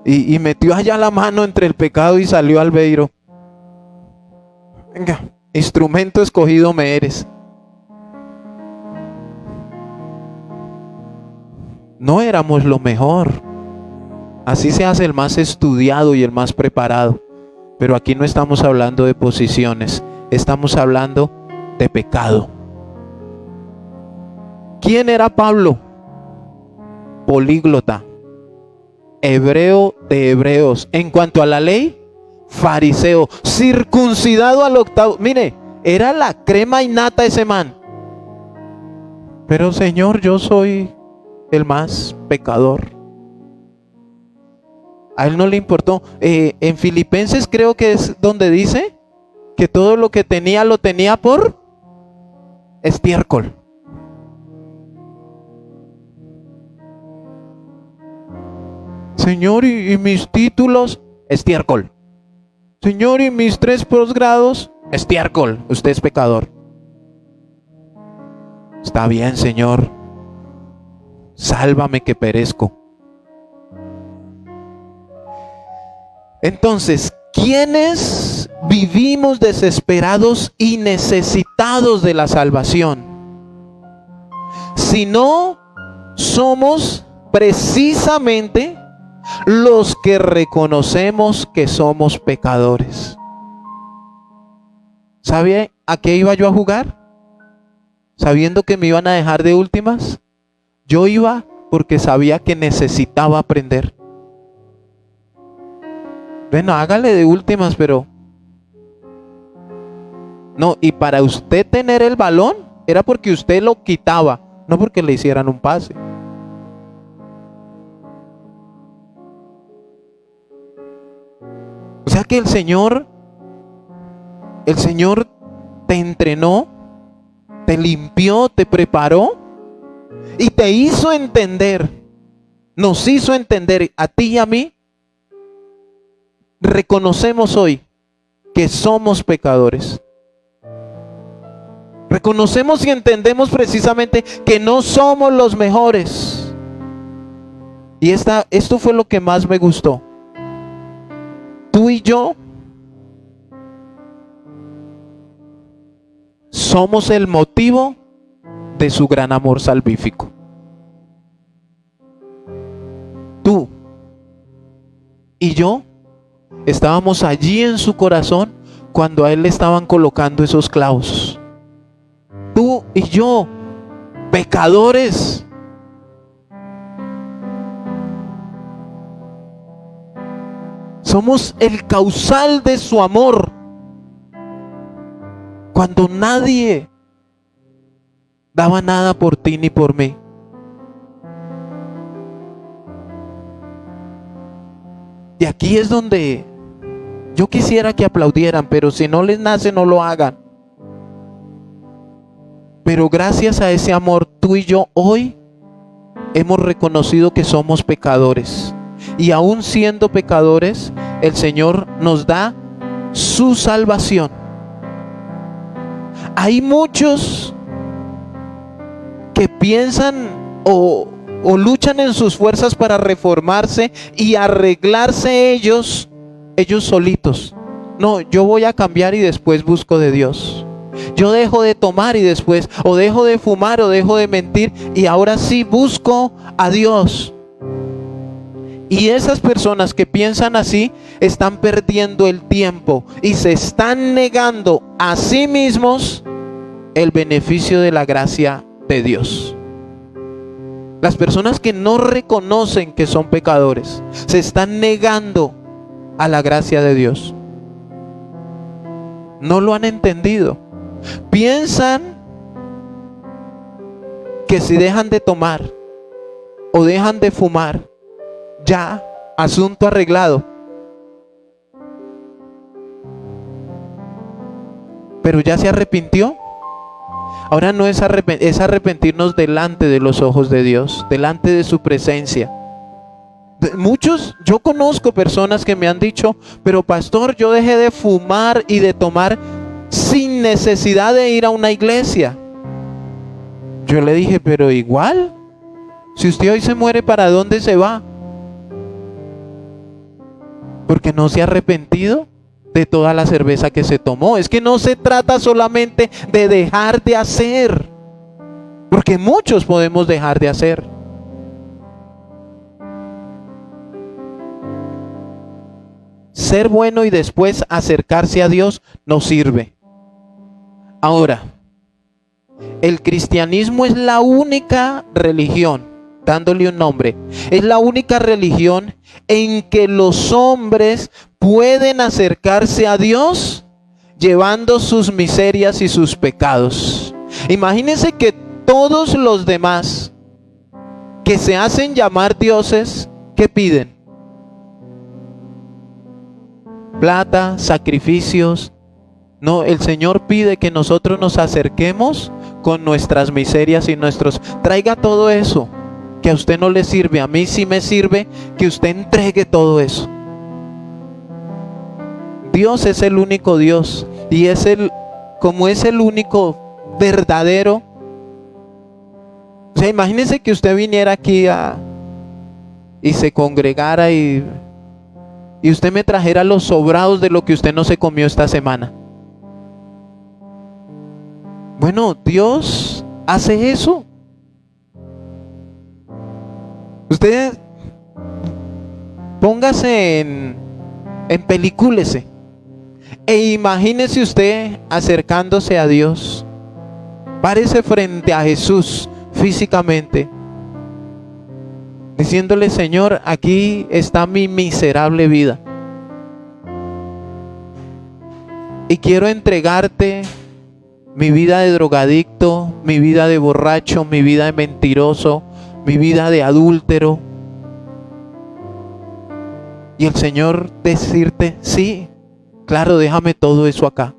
y metió allá la mano entre el pecado y salió Albeiro. Venga, instrumento escogido me eres. No éramos lo mejor. Así se hace el más estudiado y el más preparado. Pero aquí no estamos hablando de posiciones, estamos hablando de pecado. ¿Quién era Pablo? políglota, hebreo de hebreos. En cuanto a la ley, fariseo, circuncidado al octavo. Mire, era la crema innata ese man. Pero Señor, yo soy el más pecador. A él no le importó. En Filipenses creo que es donde dice que todo lo que tenía lo tenía por estiércol. Señor, y mis títulos, estiércol. Señor, y mis 3 posgrados, estiércol. Usted es pecador. Está bien, Señor. Sálvame que perezco. Entonces, ¿quiénes vivimos desesperados y necesitados de la salvación? Si no somos precisamente los que reconocemos que somos pecadores. ¿Sabe a qué iba yo a jugar? Sabiendo que me iban a dejar de últimas. Yo iba porque sabía que necesitaba aprender. Bueno, hágale de últimas, pero no, y para usted tener el balón era porque usted lo quitaba, no porque le hicieran un pase. O sea que el Señor te entrenó, te limpió, te preparó y te hizo entender, nos hizo entender a ti y a mí. Reconocemos hoy que somos pecadores. Reconocemos y entendemos precisamente que no somos los mejores. Y esto fue lo que más me gustó. Tú y yo somos el motivo de su gran amor salvífico. Tú y yo estábamos allí en su corazón cuando a él le estaban colocando esos clavos. Tú y yo, pecadores. Somos el causal de su amor. Cuando nadie daba nada por ti ni por mí. Y aquí es donde yo quisiera que aplaudieran, pero si no les nace, no lo hagan. Pero gracias a ese amor, tú y yo hoy hemos reconocido que somos pecadores. Y aún siendo pecadores, el Señor nos da su salvación. Hay muchos que piensan o luchan en sus fuerzas para reformarse y arreglarse ellos solitos. No, yo voy a cambiar y después busco de Dios. Yo dejo de tomar y después, o dejo de fumar o dejo de mentir y ahora sí busco a Dios. Y esas personas que piensan así están perdiendo el tiempo y se están negando a sí mismos el beneficio de la gracia de Dios. Las personas que no reconocen que son pecadores se están negando a la gracia de Dios. No lo han entendido. Piensan que si dejan de tomar o dejan de fumar, ya, asunto arreglado. Pero ya se arrepintió. Ahora no es arrepentirnos delante de los ojos de Dios, delante de su presencia. Yo conozco personas que me han dicho, pero pastor, yo dejé de fumar y de tomar sin necesidad de ir a una iglesia. Yo le dije, pero igual, si usted hoy se muere, ¿para dónde se va? Porque no se ha arrepentido de toda la cerveza que se tomó. Es que no se trata solamente de dejar de hacer, porque muchos podemos dejar de hacer. Ser bueno y después acercarse a Dios no sirve. Ahora, el cristianismo es la única religión dándole un nombre. Es la única religión en que los hombres pueden acercarse a Dios llevando sus miserias y sus pecados. Imagínense que todos los demás que se hacen llamar dioses, ¿qué piden? Plata, sacrificios. No, el Señor pide que nosotros nos acerquemos con nuestras miserias y nuestros... Traiga todo eso que a usted no le sirve, a mí sí me sirve, que usted entregue todo eso. Dios es el único Dios y como es el único verdadero. O sea, imagínese que usted viniera aquí y se congregara y usted me trajera los sobrados de lo que usted no se comió esta semana. Bueno, Dios hace eso. Usted póngase en películese e imagínese usted acercándose a Dios. Párese frente a Jesús físicamente, diciéndole: Señor, aquí está mi miserable vida y quiero entregarte mi vida de drogadicto, mi vida de borracho, mi vida de mentiroso, mi vida de adúltero. Y el Señor decirte: sí, claro, déjame todo eso acá.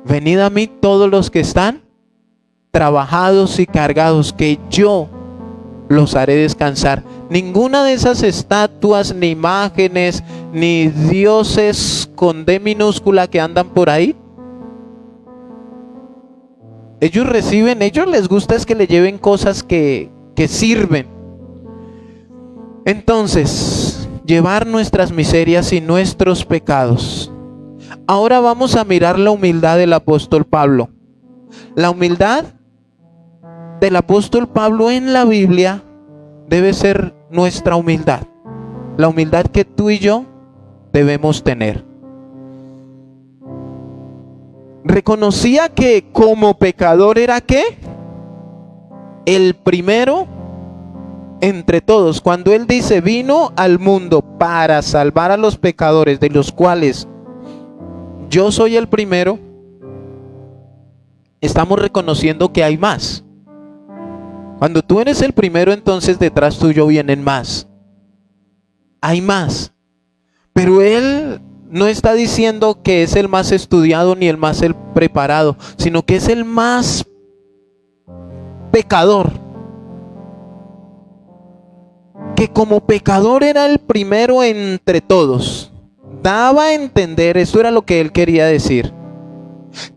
Venid a mí todos los que están trabajados y cargados, que yo los haré descansar. Ninguna de esas estatuas, ni imágenes, ni dioses con D minúscula que andan por ahí, ellos les gusta es que le lleven cosas que sirven. Entonces, llevar nuestras miserias y nuestros pecados. Ahora vamos a mirar la humildad del apóstol Pablo. La humildad del apóstol Pablo en la Biblia debe ser nuestra humildad. La humildad que tú y yo debemos tener. Reconocía que como pecador era ¿qué? El primero entre todos. Cuando él dice: vino al mundo para salvar a los pecadores, de los cuales yo soy el primero, estamos reconociendo que hay más. Cuando tú eres el primero, entonces detrás tuyo vienen más. Hay más. Pero él no está diciendo que es el más estudiado ni el más preparado, sino que es el más pecador. Que como pecador era el primero entre todos. Daba a entender, eso era lo que él quería decir,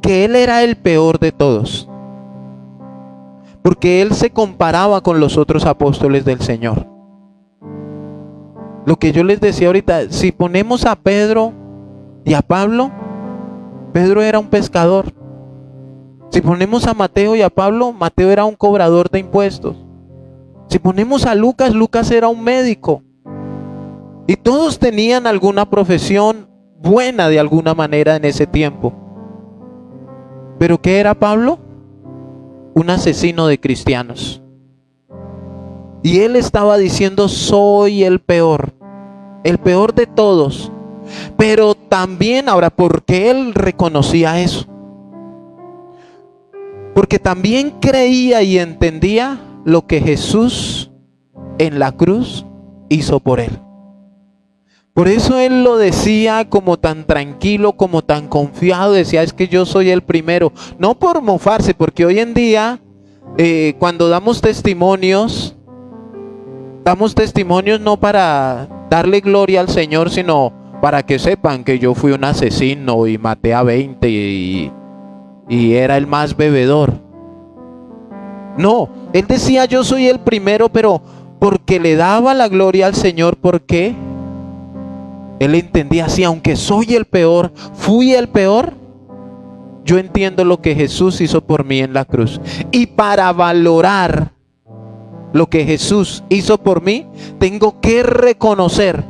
que él era el peor de todos. Porque él se comparaba con los otros apóstoles del Señor. Lo que yo les decía ahorita, si ponemos a Pedro y a Pablo, Pedro era un pescador. Si ponemos a Mateo y a Pablo, Mateo era un cobrador de impuestos. Si ponemos a Lucas, Lucas era un médico. Y todos tenían alguna profesión buena de alguna manera en ese tiempo. ¿Pero qué era Pablo? Un asesino de cristianos. Y él estaba diciendo: soy el peor de todos. Pero también, ahora, ¿por qué él reconocía eso? Porque también creía y entendía lo que Jesús en la cruz hizo por él. Por eso él lo decía como tan tranquilo, como tan confiado. Decía: es que yo soy el primero. No por mofarse, porque hoy en día cuando damos testimonios no para darle gloria al Señor, sino para que sepan que yo fui un asesino y maté a 20 y era el más bebedor. No, él decía: yo soy el primero, pero porque le daba la gloria al Señor. ¿Por qué? Él entendía así: aunque soy el peor, fui el peor, yo entiendo lo que Jesús hizo por mí en la cruz. Y para valorar lo que Jesús hizo por mí, tengo que reconocer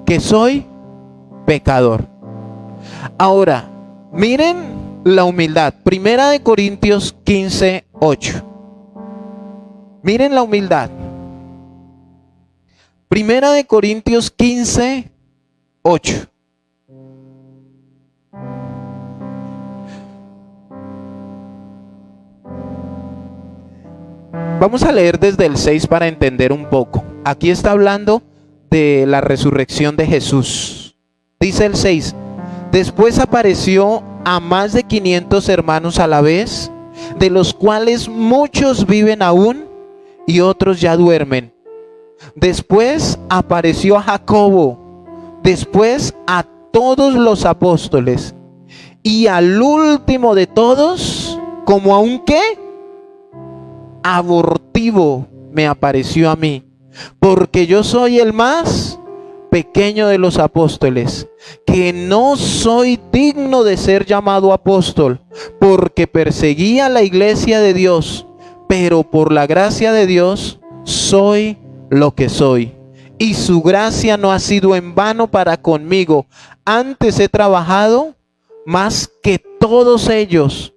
que soy pecador. Ahora, miren la humildad. Primera de Corintios 15:8. Miren la humildad. Primera de Corintios 15, 8. Vamos a leer desde el 6 para entender un poco. Aquí está hablando de la resurrección de Jesús. Dice el 6: después apareció a más de 500 hermanos a la vez, de los cuales muchos viven aún y otros ya duermen. Después apareció a Jacobo, después a todos los apóstoles, y al último de todos, como a un ¿qué? Abortivo me apareció a mí, porque yo soy el más pequeño de los apóstoles, que no soy digno de ser llamado apóstol, porque perseguía la iglesia de Dios, pero por la gracia de Dios soy lo que soy, y su gracia no ha sido en vano para conmigo. Antes he trabajado más que todos ellos,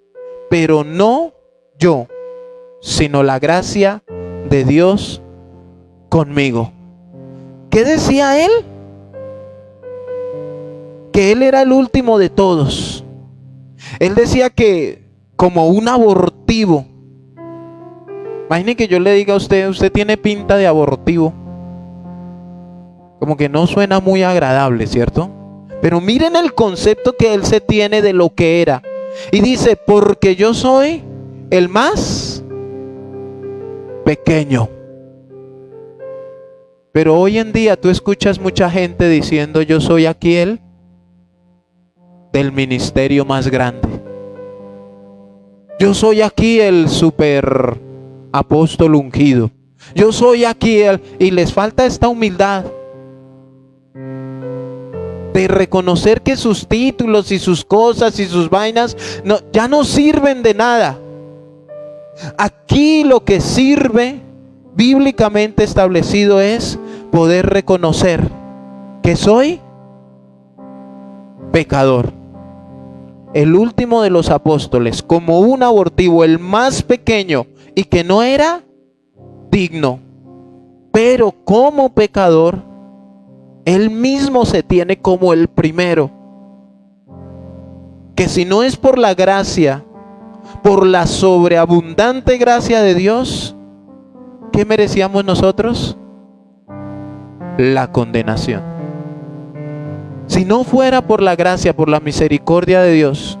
pero no yo, sino la gracia de Dios conmigo. ¿Qué decía él? Que él era el último de todos. Él decía que como un abortivo. Imagine que yo le diga a usted, usted tiene pinta de abortivo. Como que no suena muy agradable, ¿cierto? Pero miren el concepto que él se tiene de lo que era. Y dice, porque yo soy el más pequeño. Pero hoy en día tú escuchas mucha gente diciendo, yo soy aquí el del ministerio más grande. Yo soy aquí el super apóstol ungido. Yo soy aquí el... Y les falta esta humildad de reconocer que sus títulos y sus cosas y sus vainas ya no sirven de nada. Aquí lo que sirve, bíblicamente establecido, es poder reconocer que soy pecador, el último de los apóstoles, como un abortivo, el más pequeño, y que no era digno, pero como pecador, él mismo se tiene como el primero, que si no es por la gracia, por la sobreabundante gracia de Dios, ¿qué merecíamos nosotros? La condenación. Si no fuera por la gracia, por la misericordia de Dios,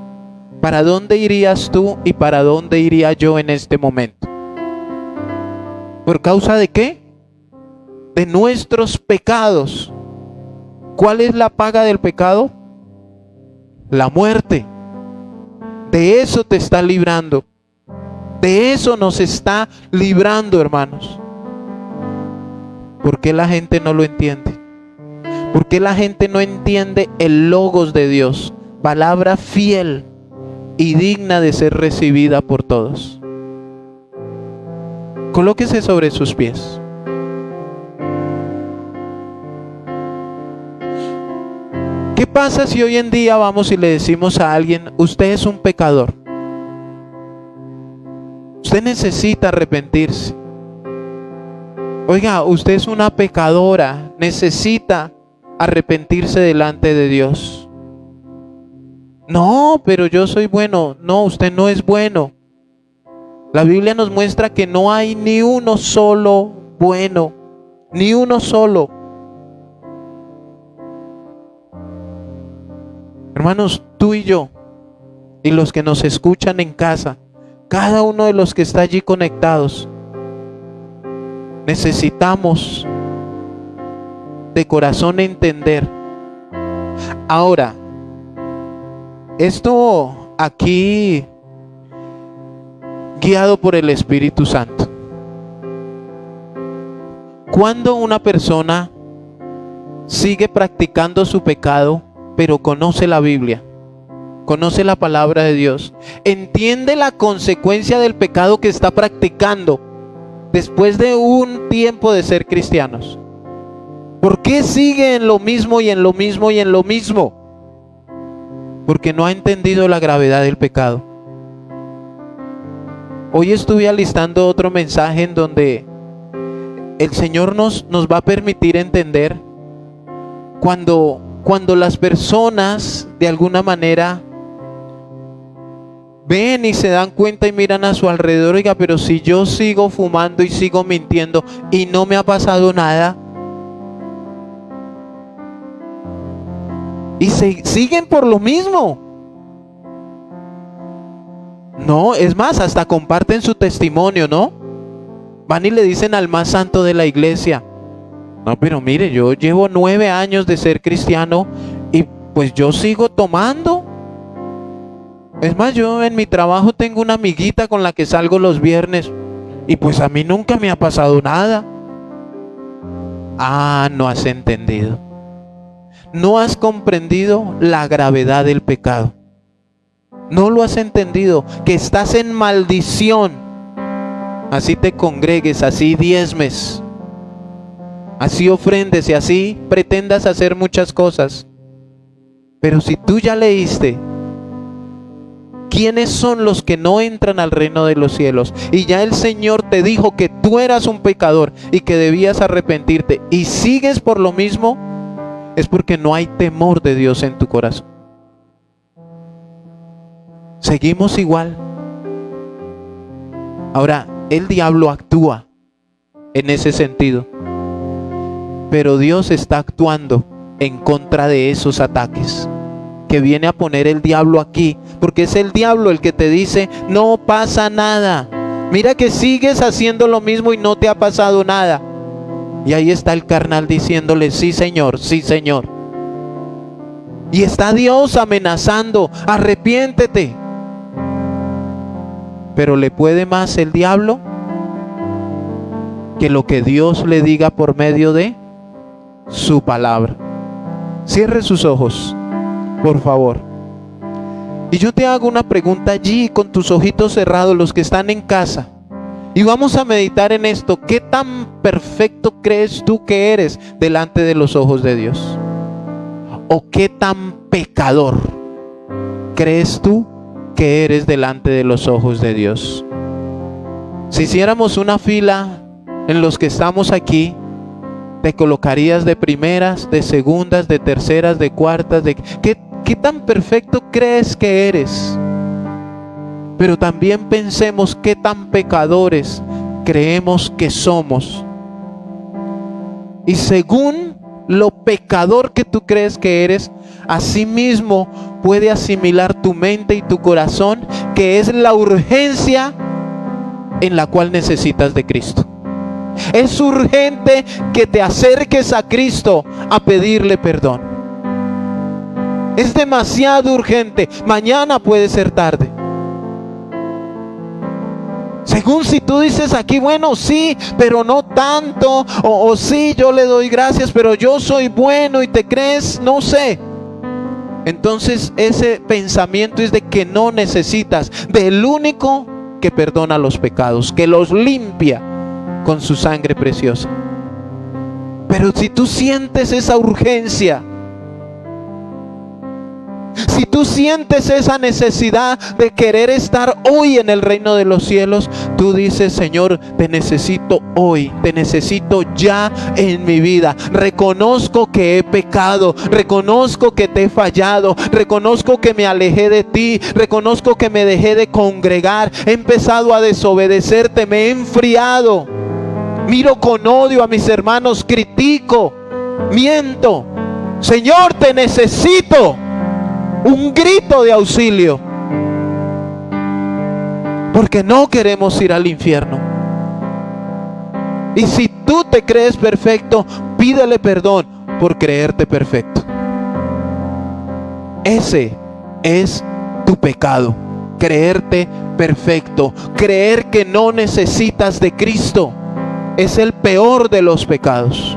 ¿para dónde irías tú y para dónde iría yo en este momento? ¿Por causa de qué? De nuestros pecados. ¿Cuál es la paga del pecado? La muerte. De eso te está librando. De eso nos está librando, hermanos. ¿Por qué la gente no lo entiende? ¿Por qué la gente no entiende el logos de Dios? Palabra fiel y digna de ser recibida por todos. Colóquese sobre sus pies. ¿Qué pasa si hoy en día vamos y le decimos a alguien, usted es un pecador? Usted necesita arrepentirse. Oiga, usted es una pecadora, necesita arrepentirse delante de Dios. No, pero yo soy bueno. No, usted no es bueno. La Biblia nos muestra que no hay ni uno solo bueno, ni uno solo. Hermanos, tú y yo, y los que nos escuchan en casa, cada uno de los que está allí conectados, necesitamos de corazón entender. Ahora, esto aquí guiado por el Espíritu Santo. Cuando una persona sigue practicando su pecado, pero conoce la Biblia, conoce la palabra de Dios, entiende la consecuencia del pecado que está practicando después de un tiempo de ser cristianos, ¿por qué sigue en lo mismo y en lo mismo y en lo mismo? Porque no ha entendido la gravedad del pecado. Hoy estuve alistando otro mensaje en donde el Señor nos va a permitir entender cuando las personas de alguna manera ven y se dan cuenta y miran a su alrededor, oiga, pero si yo sigo fumando y sigo mintiendo y no me ha pasado nada, y siguen por lo mismo. No, es más, hasta comparten su testimonio, ¿no? Van y le dicen al más santo de la iglesia: no, pero mire, yo llevo 9 años de ser cristiano y pues yo sigo tomando. Es más, yo en mi trabajo tengo una amiguita con la que salgo los viernes y pues a mí nunca me ha pasado nada. Ah, no has entendido. No has comprendido la gravedad del pecado. No lo has entendido, que estás en maldición. Así te congregues, así diezmes, así ofrendes y así pretendas hacer muchas cosas. Pero si tú ya leíste quiénes son los que no entran al reino de los cielos, y ya el Señor te dijo que tú eras un pecador y que debías arrepentirte, y sigues por lo mismo, es porque no hay temor de Dios en tu corazón. Seguimos igual. Ahora, el diablo actúa en ese sentido, pero Dios está actuando en contra de esos ataques que viene a poner el diablo aquí, porque es el diablo el que te dice: no pasa nada, mira que sigues haciendo lo mismo y no te ha pasado nada. Y ahí está el carnal diciéndole: sí Señor, sí Señor. Y está Dios amenazando: arrepiéntete. Pero ¿le puede más el diablo que lo que Dios le diga por medio de su palabra? Cierre sus ojos, por favor. Y yo te hago una pregunta allí con tus ojitos cerrados, los que están en casa. Y vamos a meditar en esto. ¿Qué tan perfecto crees tú que eres delante de los ojos de Dios? ¿O qué tan pecador crees tú que eres delante de los ojos de Dios? Si hiciéramos una fila en los que estamos aquí, te colocarías de primeras, de segundas, de terceras, de cuartas. ¿Qué tan perfecto crees que eres? Pero también pensemos qué tan pecadores creemos que somos. Y según lo pecador que tú crees que eres, asimismo puede asimilar tu mente y tu corazón que es la urgencia en la cual necesitas de Cristo. Es urgente que te acerques a Cristo a pedirle perdón. Es demasiado urgente. Mañana puede ser tarde. Según si tú dices aquí: bueno, sí, pero no tanto, o sí, yo le doy gracias, pero yo soy bueno, y te crees, no sé. Entonces ese pensamiento es de que no necesitas del único que perdona los pecados, que los limpia con su sangre preciosa. Pero si tú sientes esa urgencia, si tú sientes esa necesidad de querer estar hoy en el reino de los cielos, tú dices: Señor, te necesito hoy, te necesito ya en mi vida. Reconozco que he pecado, reconozco que te he fallado, reconozco que me alejé de ti, reconozco que me dejé de congregar, he empezado a desobedecerte, me he enfriado, miro con odio a mis hermanos, critico, miento. Señor, te necesito. Un grito de auxilio, porque no queremos ir al infierno. Y si tú te crees perfecto, pídele perdón por creerte perfecto. Ese es tu pecado: creerte perfecto, creer que no necesitas de Cristo. Es el peor de los pecados.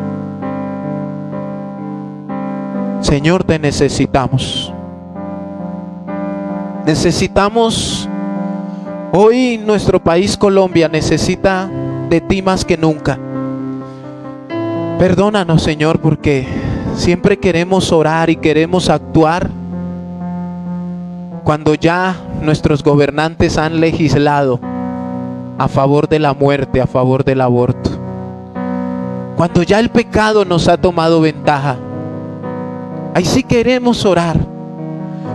Señor, te necesitamos. Necesitamos, hoy nuestro país Colombia necesita de ti más que nunca. Perdónanos, Señor, porque siempre queremos orar y queremos actuar cuando ya nuestros gobernantes han legislado a favor de la muerte, a favor del aborto. Cuando ya el pecado nos ha tomado ventaja, ahí sí queremos orar.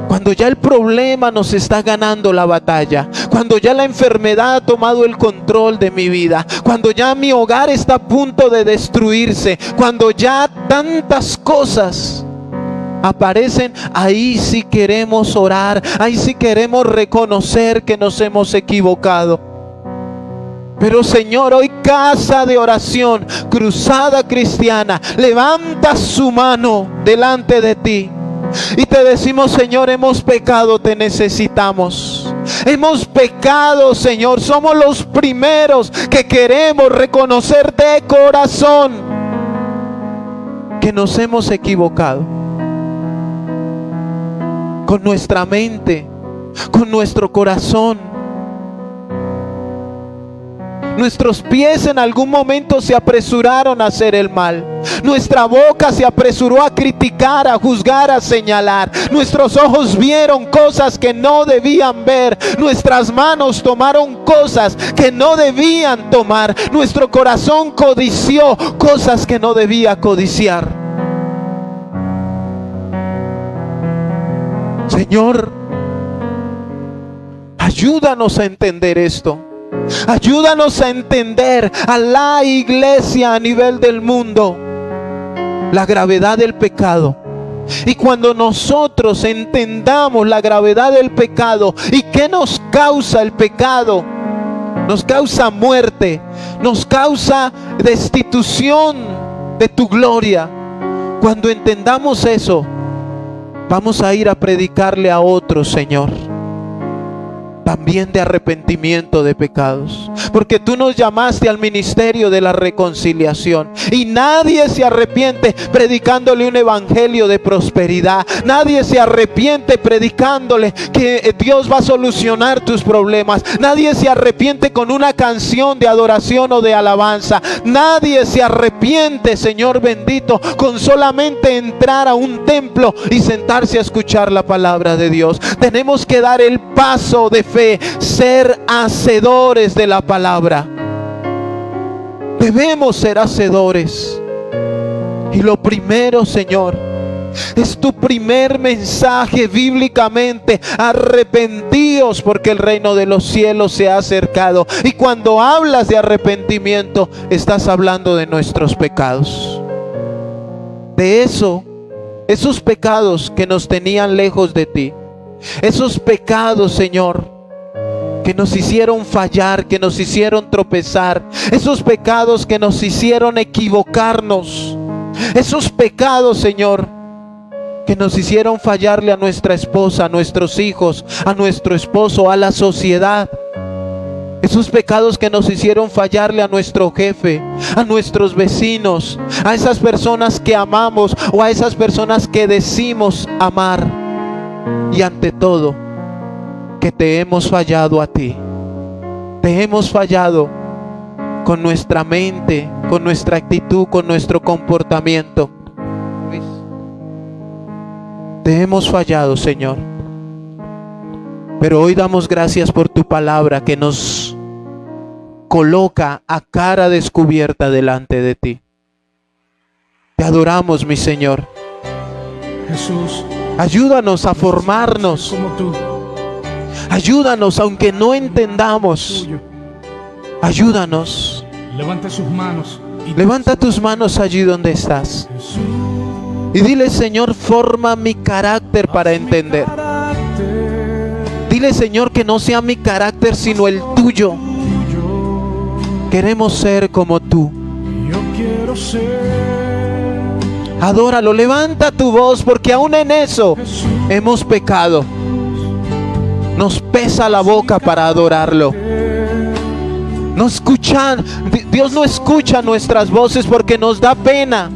Cuando ya el problema nos está ganando la batalla, cuando ya la enfermedad ha tomado el control de mi vida, cuando ya mi hogar está a punto de destruirse, cuando ya tantas cosas aparecen, ahí sí queremos orar, ahí sí queremos reconocer que nos hemos equivocado. Pero Señor, hoy Casa de Oración Cruzada Cristiana levanta su mano delante de ti y te decimos: Señor, hemos pecado, te necesitamos. Hemos pecado, Señor, somos los primeros que queremos reconocer de corazón que nos hemos equivocado. Con nuestra mente, con nuestro corazón. Nuestros pies en algún momento se apresuraron a hacer el mal. Nuestra boca se apresuró a criticar, a juzgar, a señalar. Nuestros ojos vieron cosas que no debían ver. Nuestras manos tomaron cosas que no debían tomar. Nuestro corazón codició cosas que no debía codiciar. Señor, ayúdanos a entender esto. Ayúdanos a entender a la iglesia a nivel del mundo la gravedad del pecado. Y cuando nosotros entendamos la gravedad del pecado y qué nos causa el pecado, nos causa muerte, nos causa destitución de tu gloria. Cuando entendamos eso, vamos a ir a predicarle a otros, Señor, también de arrepentimiento de pecados, porque tú nos llamaste al ministerio de la reconciliación y nadie se arrepiente predicándole un evangelio de prosperidad. Nadie se arrepiente predicándole que Dios va a solucionar tus problemas. Nadie se arrepiente con una canción de adoración o de alabanza. Nadie se arrepiente, Señor bendito, con solamente entrar a un templo y sentarse a escuchar la palabra de Dios. Tenemos que dar el paso de fe, ser hacedores de la palabra. Debemos ser hacedores. Y lo primero, Señor, es tu primer mensaje bíblicamente: arrepentíos porque el reino de los cielos se ha acercado. Y cuando hablas de arrepentimiento, estás hablando de nuestros pecados. De esos pecados que nos tenían lejos de ti. Esos pecados, Señor, que nos hicieron fallar, que nos hicieron tropezar. Esos pecados que nos hicieron equivocarnos. Esos pecados, Señor, que nos hicieron fallarle a nuestra esposa, a nuestros hijos, a nuestro esposo, a la sociedad. Esos pecados que nos hicieron fallarle a nuestro jefe, a nuestros vecinos, a esas personas que amamos o a esas personas que decimos amar. Y ante todo, que te hemos fallado a ti. Te hemos fallado con nuestra mente, con nuestra actitud, con nuestro comportamiento. Te hemos fallado, Señor. Pero hoy damos gracias por tu palabra que nos coloca a cara descubierta delante de ti. Te adoramos, mi Señor. Jesús, ayúdanos a formarnos. como tú, Ayúdanos, aunque no entendamos. tuyo. Ayúdanos. Levanta sus manos y Levanta tus manos allí donde estás. Jesús, Y dile: Señor, forma mi carácter para entender. Dile, Señor, que no sea mi carácter sino el tuyo. Queremos ser como tú. Yo quiero ser Adóralo, levanta tu voz, porque aún en eso hemos pecado. Nos pesa la boca para adorarlo. No escuchan, Dios no escucha nuestras voces porque nos da pena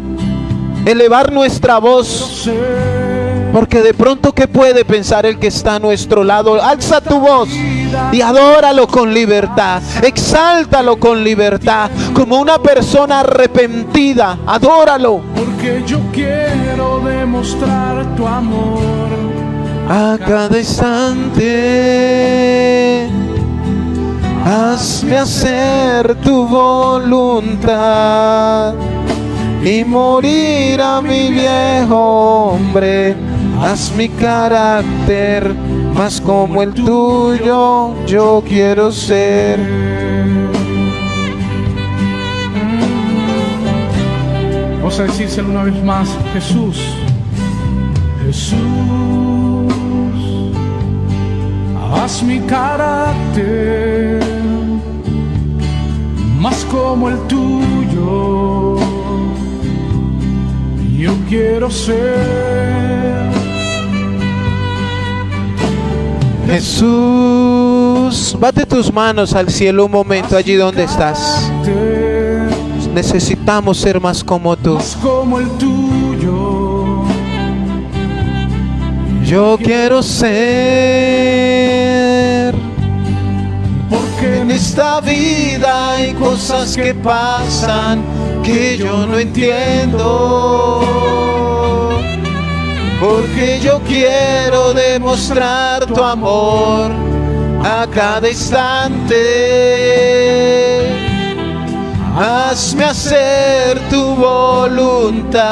elevar nuestra voz. Porque de pronto, ¿qué puede pensar el que está a nuestro lado? Alza tu voz y adóralo con libertad. Exáltalo con libertad, como una persona arrepentida. Adóralo. porque yo quiero demostrar tu amor A cada instante, Hazme hacer tu voluntad y morir a mi viejo hombre. Haz mi carácter más como el tuyo, yo quiero ser. Vamos a decírselo una vez más. Jesús, Jesús, haz mi carácter más como el tuyo, yo quiero ser. Jesús, bate tus manos al cielo un momento allí donde estás. Necesitamos ser más como tú. Más como el tuyo, yo quiero ser. Porque en esta vida hay cosas que pasan que yo no entiendo. Porque yo quiero demostrar tu amor a cada instante. Hazme hacer tu voluntad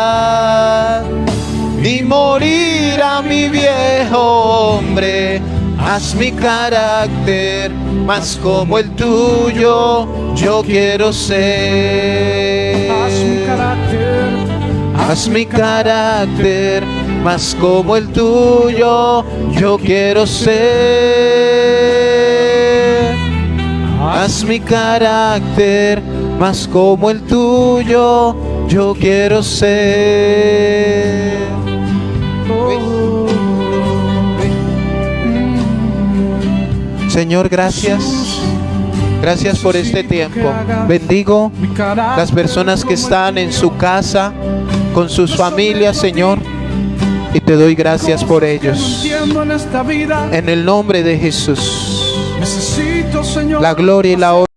y morir a mi viejo hombre. Haz mi carácter más como el tuyo, yo quiero ser. haz mi carácter, Haz mi carácter más como el tuyo, yo quiero ser. Haz mi carácter más como el tuyo, yo quiero ser. Señor, gracias. Gracias por este tiempo. Bendigo las personas que están en su casa, con sus familias, Señor. Y te doy gracias por ellos. En el nombre de Jesús. Necesito, Señor, La gloria y la honra.